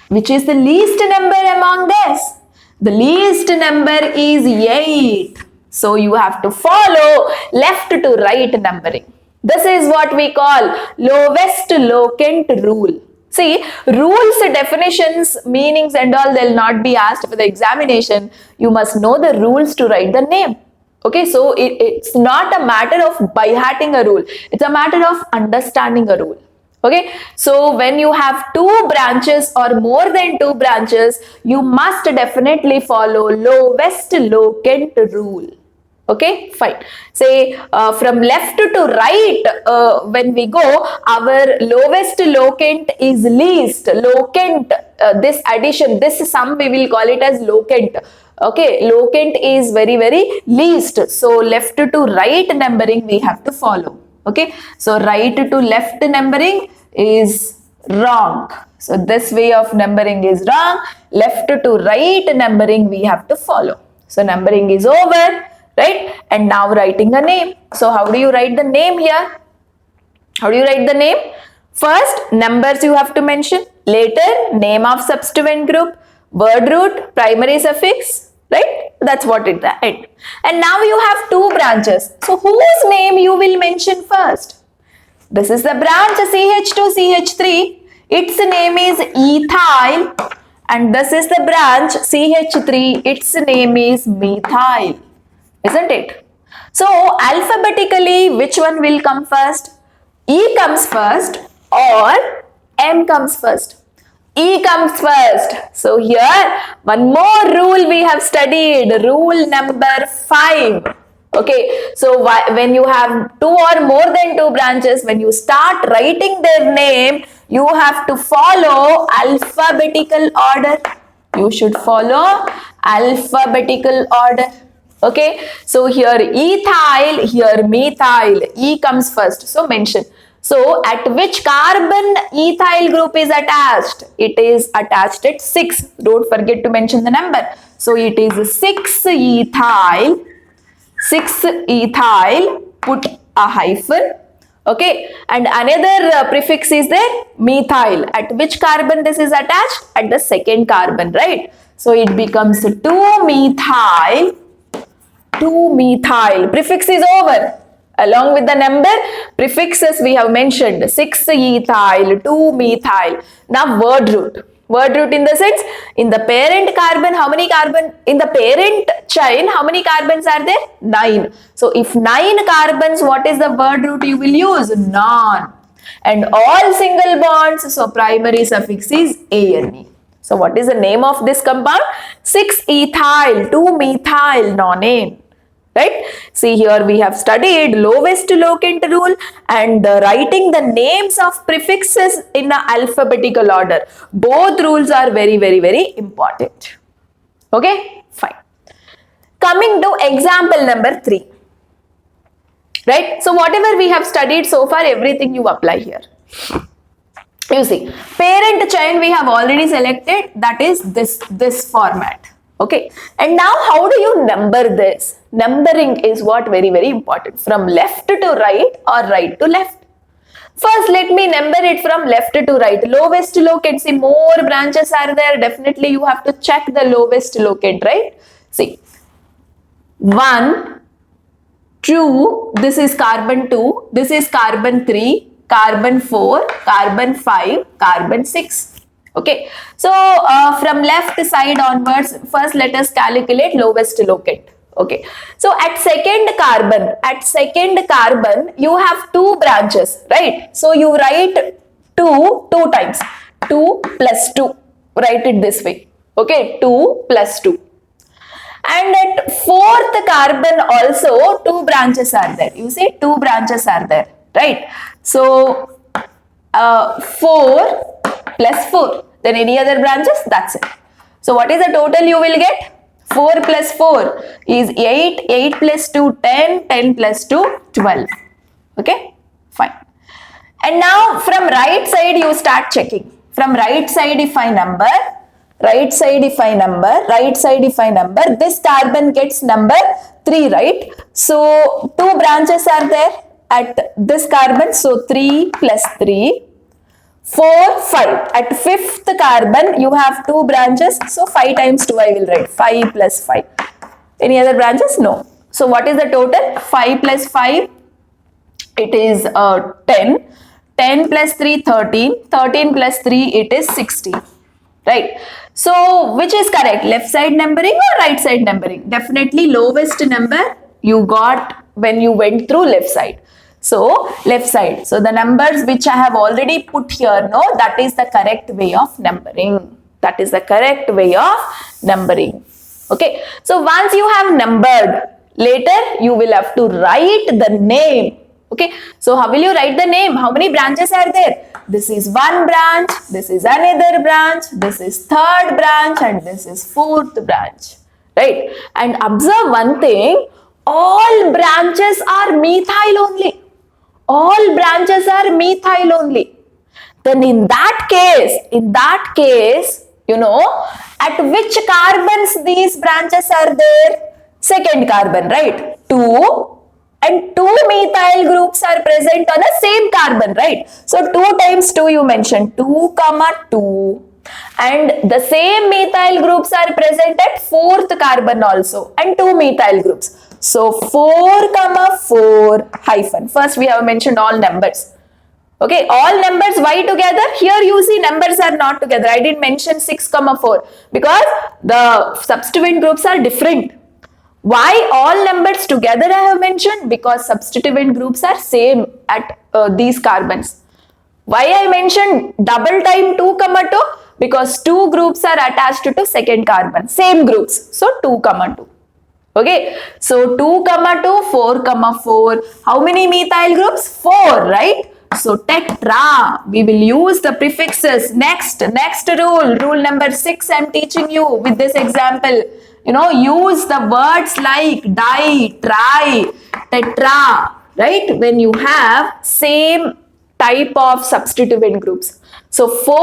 Which is the least number among this? The least number is 8. So you have to follow left to right numbering. This is what we call lowest locant rule. See, rules, definitions, meanings and all, they'll not be asked for the examination. You must know the rules to write the name. Okay, so it's not a matter of by-hearting a rule. It's a matter of understanding a rule. Okay, so when you have two branches or more than two branches, you must definitely follow lowest locant rule. Okay, fine. Say from left to right, when we go, our lowest locant is least. Locant, this addition, this sum, we will call it as locant. Okay, locant is very, very least. So left to right numbering we have to follow. Okay, so right to left numbering is wrong. So this way of numbering is wrong. Left to right numbering we have to follow. So numbering is over. Right? And now writing a name. So how do you write the name here? How do you write the name? First, numbers you have to mention. Later, name of substituent group, word root, primary suffix. Right? That's what it is. And now you have two branches. So whose name you will mention first? This is the branch CH2CH3. Its name is ethyl. And this is the branch CH3. Its name is methyl. Isn't it? So alphabetically, which one will come first? E comes first or M comes first? E comes first. So here one more rule we have studied, rule number 5. Okay, so when you have two or more than two branches, when you start writing their name, you have to follow alphabetical order. You should follow alphabetical order. Okay, so here ethyl, here methyl, E comes first, so mention. So at which carbon ethyl group is attached? It is attached at 6. Don't forget to mention the number. So it is 6 ethyl, 6 ethyl, put a hyphen. Okay, and another prefix is there, methyl. At which carbon this is attached? At the second carbon, right? So it becomes 2-methyl. 2-methyl. Prefix is over. Along with the number, prefixes we have mentioned. 6-ethyl, 2-methyl. Now word root. Word root in the sense, in the parent carbon, how many carbon? In the parent chain, how many carbons are there? 9. So if 9 carbons, what is the word root you will use? Non. And all single bonds, so primary suffix is ane. So what is the name of this compound? 6-ethyl, 2-methyl nonane. Right? See, here we have studied lowest locant rule and writing the names of prefixes in the alphabetical order. Both rules are very, very, very important. Okay, fine. Coming to example number 3. Right? So whatever we have studied so far, everything you apply here. You see, parent chain we have already selected, that is this format. Okay, and now how do you number this? Numbering is what very, very important. From left to right or right to left. First, let me number it from left to right. Lowest locant, see, more branches are there. Definitely you have to check the lowest locant, right? See, 1, 2, this is carbon 2, this is carbon 3, carbon 4, carbon 5, carbon 6. Okay, so from left side onwards, first let us calculate lowest locant. Okay, so at second carbon, you have 2 branches, right? So you write 2 times, 2 plus 2, write it this way. Okay, 2 plus 2. And at fourth carbon also 2 branches are there. You see, 2 branches are there, right? So 4 plus 4. Then any other branches? That's it. So what is the total you will get? 4 plus 4 is 8, 8 plus 2, 10, 10 plus 2, 12. Okay, fine. And now from right side you start checking. From right side if I number, this carbon gets number 3, right? So 2 branches are there at this carbon, so 3 plus 3. 4, 5. At fifth carbon, you have 2 branches. So 5 times 2 I will write. 5 plus 5. Any other branches? No. So what is the total? 5 plus 5. It is 10. 10 plus 3, 13. 13 plus 3, it is 16. Right. So which is correct? Left side numbering or right side numbering? Definitely lowest number you got when you went through left side. So left side. So the numbers which I have already put here, no, that is the correct way of numbering. That is the correct way of numbering. Okay. So once you have numbered, later you will have to write the name. Okay. So how will you write the name? How many branches are there? This is one branch, this is another branch, this is third branch, and this is fourth branch. Right. And observe one thing, all branches are methyl only. All branches are methyl only. Then in that case, you know, at which carbons these branches are there? Second carbon, right? 2 and 2 methyl groups are present on the same carbon, right? So 2 times 2 you mentioned, 2, 2. And the same methyl groups are present at fourth carbon also, and 2 methyl groups. So 4, 4 hyphen. First we have mentioned all numbers. Okay, all numbers why together? Here you see numbers are not together. I didn't mention 6, 4 because the substituent groups are different. Why all numbers together I have mentioned? Because substituent groups are same at these carbons. Why I mentioned double time 2, 2? Because 2 groups are attached to second carbon. Same groups. So 2, 2. Okay. So 2, 2, 4, 4. How many methyl groups? 4, right? So tetra. We will use the prefixes. Next rule. Rule number 6 I am teaching you with this example. You know, use the words like di, tri, tetra, right? When you have same type of substituent groups. So 4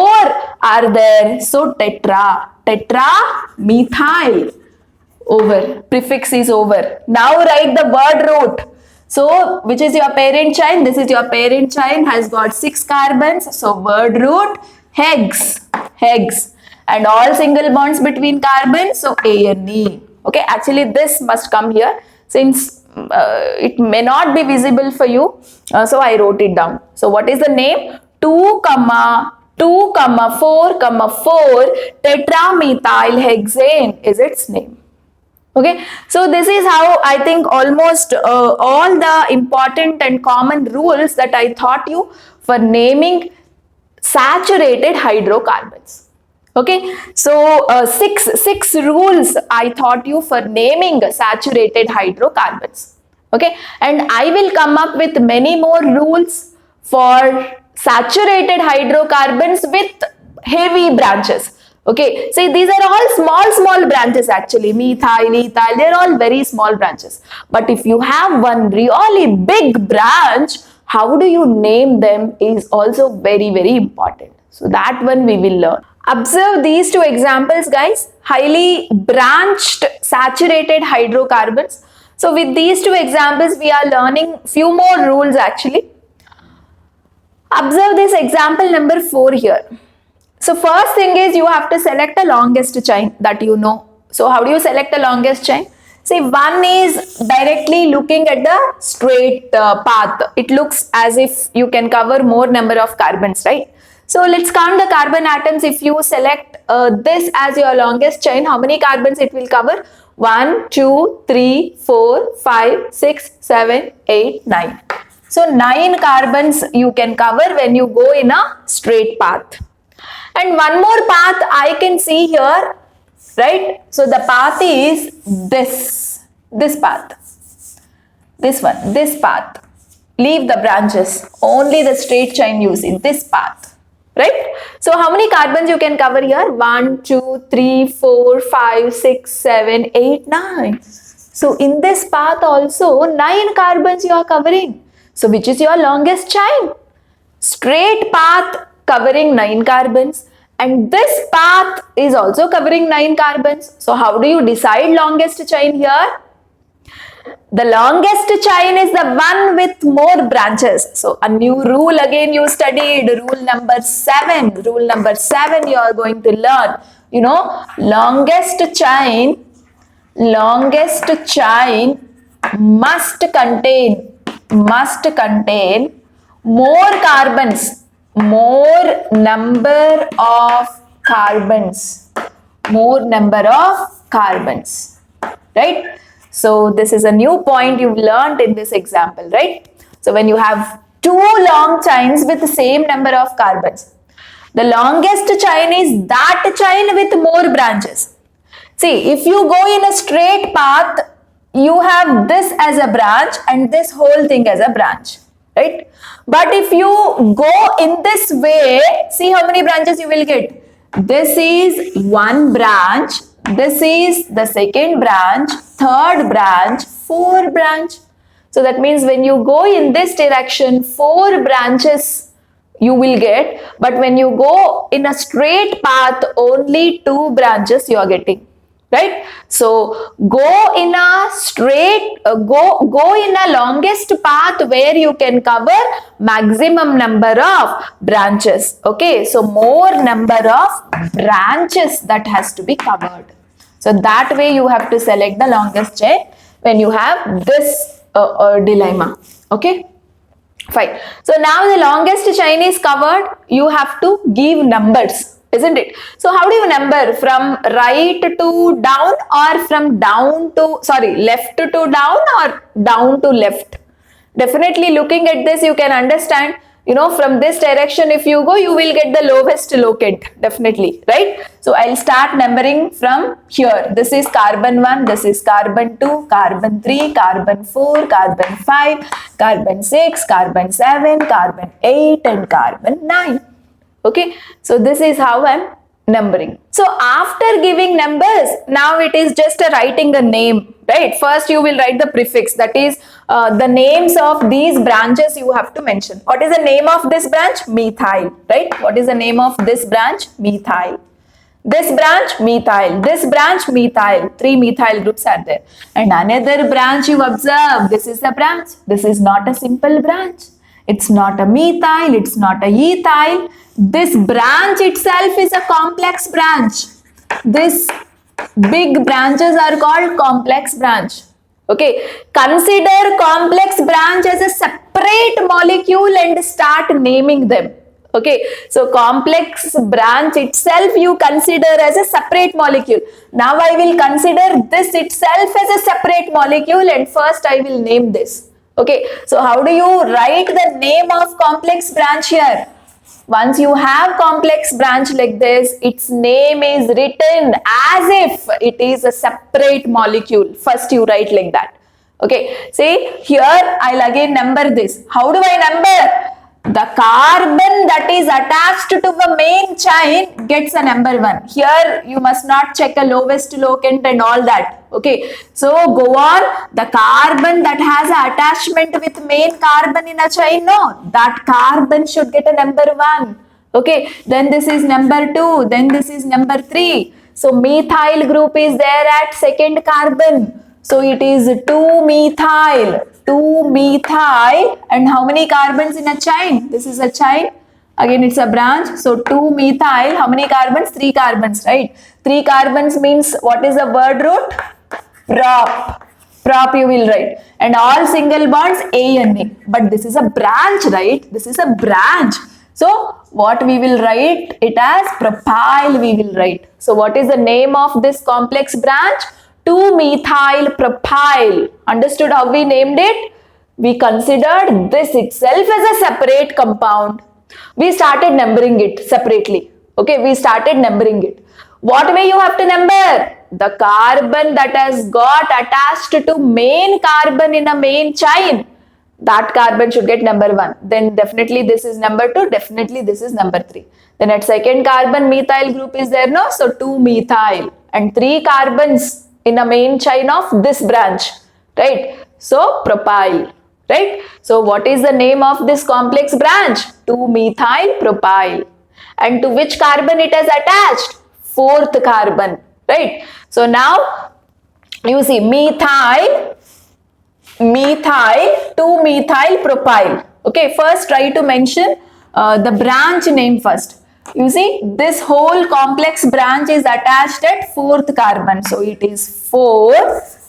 are there. So tetra, methyl. Over. Prefix is over. Now write the word root. So which is your parent chain? This is your parent chain, has got 6 carbons. So word root, hex. And all single bonds between carbons, so ANE. Okay, actually this must come here since it may not be visible for you, so I wrote it down. So what is the name? 2, 2, 4, 4 tetramethyl hexane is its name. Okay, so this is how I think almost all the important and common rules that I taught you for naming saturated hydrocarbons. Okay, so six rules I taught you for naming saturated hydrocarbons. Okay, and I will come up with many more rules for saturated hydrocarbons with heavy branches. Okay, see these are all small branches actually, methyl, ethyl, they are all very small branches. But if you have one really big branch, how do you name them is also very important. So that one we will learn. Observe these 2 examples, guys. Highly branched saturated hydrocarbons. So with these 2 examples, we are learning few more rules actually. Observe this example number 4 here. So first thing is you have to select a longest chain that you know. So how do you select a longest chain? See, one is directly looking at the straight path. It looks as if you can cover more number of carbons, right? So let's count the carbon atoms. If you select this as your longest chain, how many carbons it will cover? 1, 2, 3, 4, 5, 6, 7, 8, 9. So 9 carbons you can cover when you go in a straight path. And one more path I can see here, right? So the path is this path. This one, this path. Leave the branches. Only the straight chain using this path. Right? So how many carbons you can cover here? 1, 2, 3, 4, 5, 6, 7, 8, 9. So in this path also 9 carbons you are covering. So which is your longest chain? Straight path covering 9 carbons, and this path is also covering 9 carbons. So how do you decide longest chain here? The longest chain is the one with more branches. So a new rule again you studied, rule number 7. Rule number 7 you are going to learn. You know, longest chain must contain more carbons, more number of carbons, right? So this is a new point you've learned in this example, right? So when you have two long chains with the same number of carbons, the longest chain is that chain with more branches. See, if you go in a straight path, you have this as a branch and this whole thing as a branch, right? But if you go in this way, see how many branches you will get. This is one branch, this is the second branch, third branch, fourth branch. So that means when you go in this direction, 4 branches you will get, but when you go in a straight path, only 2 branches you are getting, right? So go in a straight, go in a longest path where you can cover maximum number of branches. Okay, so more number of branches that has to be covered. So that way you have to select the longest chain when you have this dilemma. Okay. Fine. So now the longest chain is covered. You have to give numbers, isn't it? So how do you number? From right to down, or from left to down, or down to left? Definitely looking at this, you can understand, you know, from this direction if you go, you will get the lowest locant, definitely, right? So I'll start numbering from here. This is carbon 1, this is carbon 2, carbon 3, carbon 4, carbon 5, carbon 6, carbon 7, carbon 8 and carbon 9. Okay, so this is how I'm numbering. So after giving numbers, now it is just writing a name, right? First you will write the prefix, that is the names of these branches you have to mention. What is the name of this branch? Methyl, right? What is the name of this branch? Methyl. This branch, methyl. This branch, methyl. 3 methyl groups are there. And another branch you observe, this is a branch. This is not a simple branch. It's not a methyl, it's not a ethyl. This branch itself is a complex branch. This big branches are called complex branch. Okay, consider complex branch as a separate molecule and start naming them. Okay, so complex branch itself you consider as a separate molecule. Now I will consider this itself as a separate molecule and first I will name this. Okay, so how do you write the name of complex branch here? Once you have complex branch like this, its name is written as if it is a separate molecule. First you write like that. Okay, see here I'll again number this. How do I number? The carbon that is attached to the main chain gets a number 1. Here you must not check a lowest locant and all that. Okay, so go on. The carbon that has an attachment with main carbon in a chain, no, that carbon should get a number 1. Okay, then this is number 2, then this is number 3. So methyl group is there at second carbon. So it is 2 methyl. 2 methyl, and how many carbons in a chain? This is a chain, again it's a branch, so 2 methyl, how many carbons? 3 carbons, right? 3 carbons means what is the word root? Prop you will write, and all single bonds A and A, but this is a branch, right? This is a branch, so what we will write it as? Propyl we will write. So what is the name of this complex branch? 2-methyl propyl. Understood how we named it? We considered this itself as a separate compound. We started numbering it separately. Okay, we started numbering it. What way you have to number? The carbon that has got attached to main carbon in a main chain, that carbon should get number 1. Then definitely this is number 2. Definitely this is number 3. Then at second carbon methyl group is there, no? So 2-methyl and 3 carbons in a main chain of this branch, right? So propyl, right? So what is the name of this complex branch? 2-methyl propyl. And to which carbon it has attached? 4th carbon, right? So now you see methyl methyl to methyl propyl. Okay, first try to mention the branch name first. You see, this whole complex branch is attached at 4th carbon. So it is 4.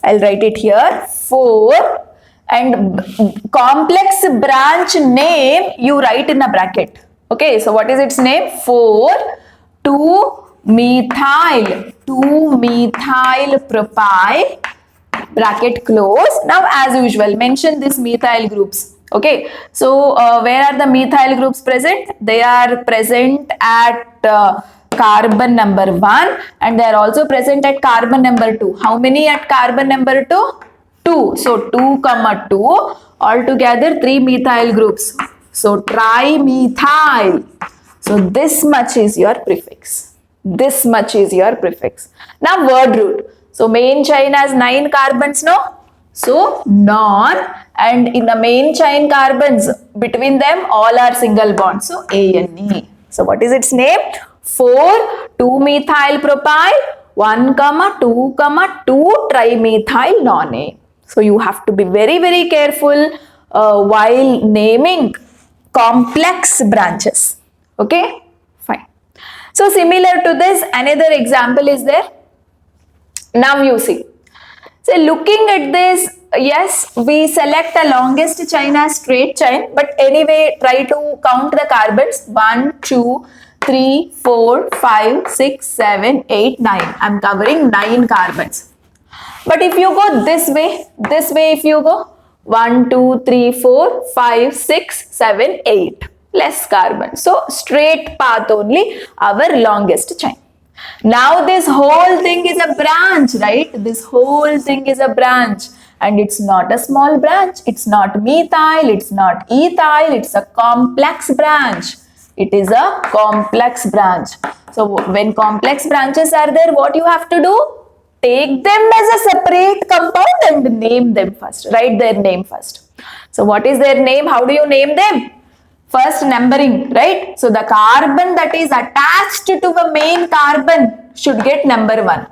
I'll write it here. 4. And complex branch name you write in a bracket. Okay, so what is its name? 4 2-methyl propyl, bracket close. Now as usual, mention these methyl groups. Okay, so where are the methyl groups present? They are present at carbon number 1 and they are also present at carbon number 2. How many at carbon number 2? 2. So 2, 2, altogether 3 methyl groups. So trimethyl. So this much is your prefix. This much is your prefix. Now word root. So main chain has 9 carbons, no? So non, and in the main chain carbons, between them all are single bonds. So ANE. So what is its name? 4-2-methyl propyl, 1-2, 2 trimethyl nonane. So you have to be very, very careful while naming complex branches. Okay, fine. So similar to this, another example is there. Now you see. So looking at this, yes, we select the longest chain as straight chain, but anyway, try to count the carbons. 1, 2, 3, 4, 5, 6, 7, 8, 9. I'm covering 9 carbons. But if you go this way if you go 1, 2, 3, 4, 5, 6, 7, 8, less carbon. So straight path only, our longest chain. Now this whole thing is a branch, right? This whole thing is a branch and it's not a small branch. It's not methyl, it's not ethyl, it's a complex branch. It is a complex branch. So when complex branches are there, what you have to do? Take them as a separate compound and name them first. Write their name first. So what is their name? How do you name them? First numbering, right? So the carbon that is attached to the main carbon should get number 1.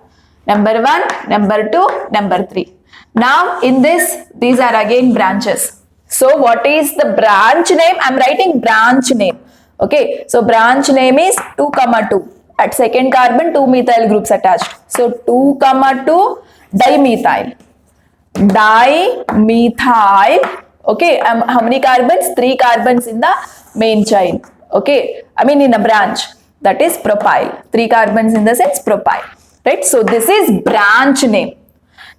Number 1, number 2, number 3. Now in this, these are again branches. So what is the branch name? I am writing branch name. Okay, so branch name is 2, 2. At second carbon, 2 methyl groups attached. So 2, 2, dimethyl. Dimethyl. Okay, how many carbons? 3 carbons in the main chain. Okay, I mean in a branch. That is propyl. 3 carbons in the sense propyl. Right? So this is branch name.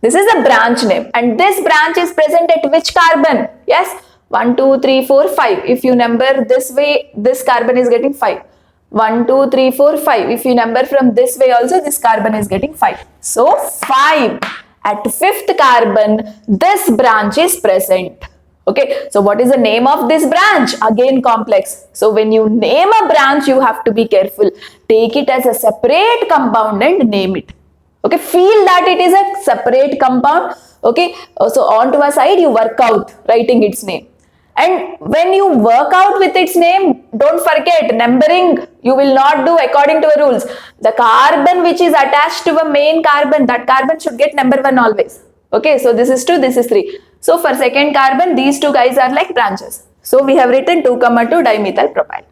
This is a branch name. And this branch is present at which carbon? Yes, 1, 2, 3, 4, 5. If you number this way, this carbon is getting 5. 1, 2, 3, 4, 5. If you number from this way also, this carbon is getting 5. So 5. At 5th carbon, this branch is present. Okay, so what is the name of this branch? Again complex. So when you name a branch, you have to be careful. Take it as a separate compound and name it. Okay, feel that it is a separate compound. Okay, so onto a side you work out writing its name. And when you work out with its name, don't forget numbering you will not do according to the rules. The carbon which is attached to a main carbon, that carbon should get number 1 always. Okay, so this is 2, this is 3. So for second carbon, these two guys are like branches. So we have written 2, 2 dimethyl propyl.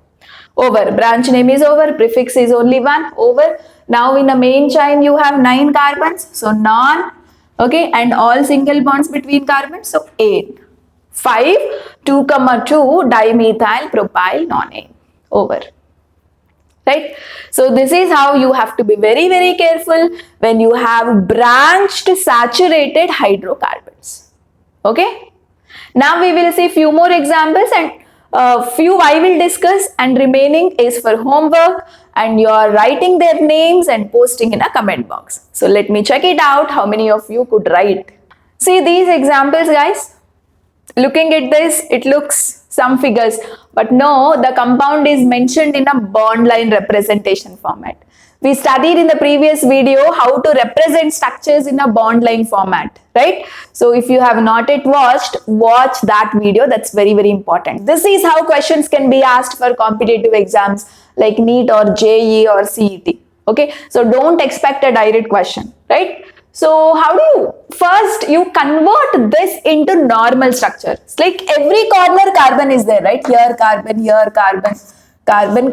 Over. Branch name is over. Prefix is only 1. Over. Now in a main chain you have 9 carbons. So non. Okay, and all single bonds between carbons. So 8. 5, 2, 2 dimethyl propyl nonane. Over. Right? So this is how you have to be very, very careful when you have branched saturated hydrocarbons. Okay? Now we will see few more examples and few I will discuss and remaining is for homework and you are writing their names and posting in a comment box. So let me check it out how many of you could write. See these examples guys. Looking at this, it looks some figures, but no, the compound is mentioned in a bond line representation format. We studied in the previous video how to represent structures in a bond line format, right? So if you have not yet watched, watch that video. That's very, very important. This is how questions can be asked for competitive exams like NEET or JEE or CET. Okay, so don't expect a direct question, right? So how do you, first you convert this into normal structure. It's like every corner carbon is there, right? Here carbon, carbon,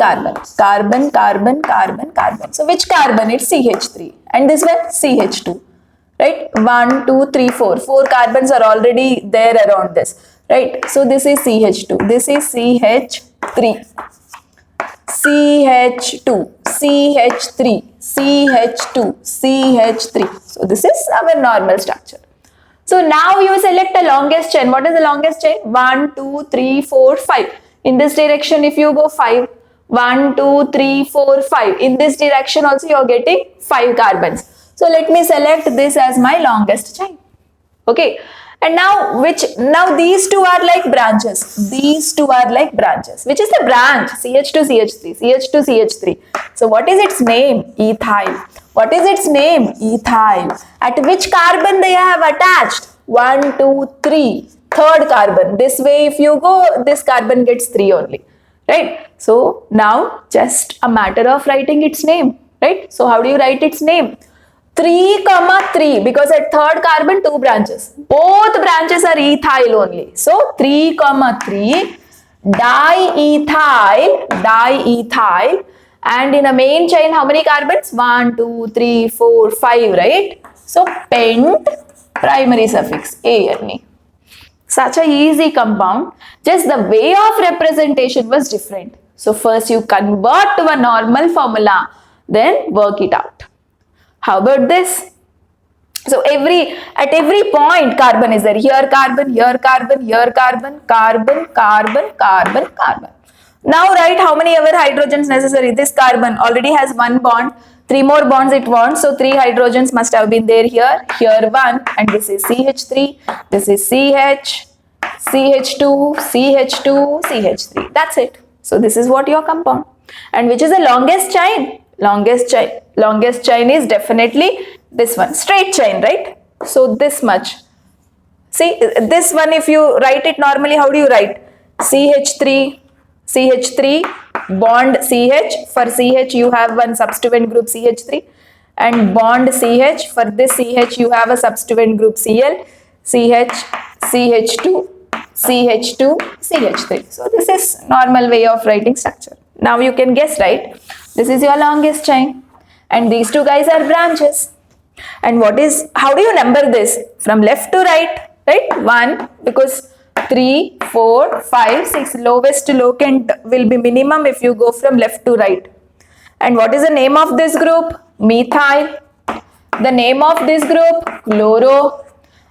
carbon. So which carbon? It's CH3. And this one CH2, right? 1, 2, 3, 4. 4 carbons are already there around this, right? So this is CH2. This is CH3. CH2, CH3, CH2, CH3. So this is our normal structure. So now you select the longest chain. What is the longest chain? 1, 2, 3, 4, 5. In this direction, if you go 5, 1, 2, 3, 4, 5. In this direction also you are getting 5 carbons. So let me select this as my longest chain. Okay. And now these two are like branches. These two are like branches. Which is the branch? CH2, CH3, CH2, CH3. So what is its name? Ethyl. What is its name? Ethyl. At which carbon they have attached? 1, 2, 3. Third carbon. This way if you go, this carbon gets 3 only. Right? So now just a matter of writing its name. Right? So how do you write its name? 3, 3, because at third carbon 2 branches. Both branches are ethyl only. So 3, 3, diethyl. And in a main chain, how many carbons? 1, 2, 3, 4, 5, right? So pent, primary suffix, A-N-E. Such a easy compound. Just the way of representation was different. So first you convert to a normal formula, then work it out. How about this? So at every point carbon is there. Here carbon, here carbon, here carbon, carbon, carbon, carbon, carbon. Now write how many ever hydrogens necessary. This carbon already has 1 bond. 3 more bonds it wants. So 3 hydrogens must have been there here. Here 1, and this is CH3. This is CH, CH2, CH2, CH3. That's it. So this is what your compound. And which is the longest chain? Longest chain is definitely this one, straight chain, right? So this much. See, this one if you write it normally, how do you write? CH3, bond CH. For CH you have one substituent group CH3, and bond CH. For this CH you have a substituent group Cl, CH, CH2, CH2, CH3. So this is normal way of writing structure. Now you can guess, right? This is your longest chain, and these two guys are branches. And how do you number this? From left to right, right? 1, because 3, 4, 5, 6, lowest to locant will be minimum if you go from left to right. And what is the name of this group? Methyl. The name of this group? Chloro.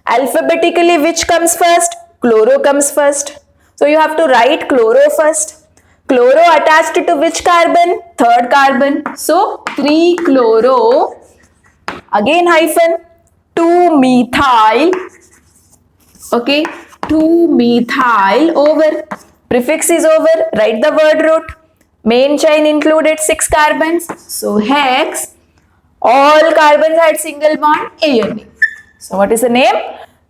Alphabetically, which comes first? Chloro comes first. So you have to write chloro first. Chloro attached to which carbon? Third carbon. So 3-chloro, again hyphen, 2-methyl. Okay, 2-methyl over. Prefix is over. Write the word root. Main chain included 6 carbons. So hex. All carbons had single bond, A-N-E. So what is the name?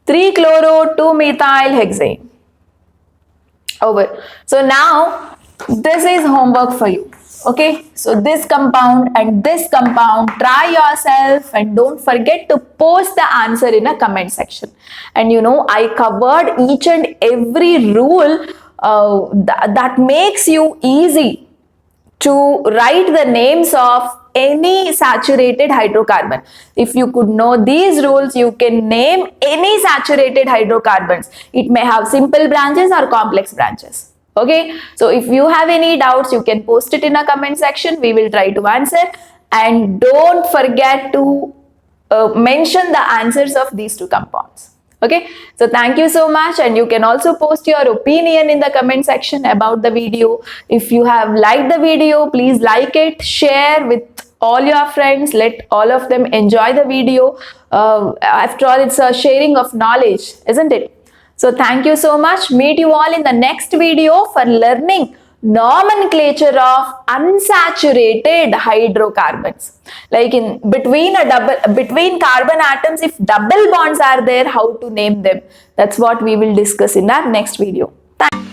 3-chloro, 2-methyl hexane. Over. So now this is homework for you. Okay, so this compound and this compound, try yourself and don't forget to post the answer in a comment section. And you know, I covered each and every rule that makes you easy to write the names of any saturated hydrocarbon. If you could know these rules, you can name any saturated hydrocarbons. It may have simple branches or complex branches. Okay, so if you have any doubts, you can post it in a comment section. We will try to answer. And don't forget to mention the answers of these two compounds. Okay, so thank you so much, and you can also post your opinion in the comment section about the video. If you have liked the video, please like it, share with all your friends, let all of them enjoy the video. After all, it's a sharing of knowledge, isn't it? So thank you so much. Meet you all in the next video for learning nomenclature of unsaturated hydrocarbons. Like between carbon atoms, if double bonds are there, how to name them. That's what we will discuss in our next video. Thank you.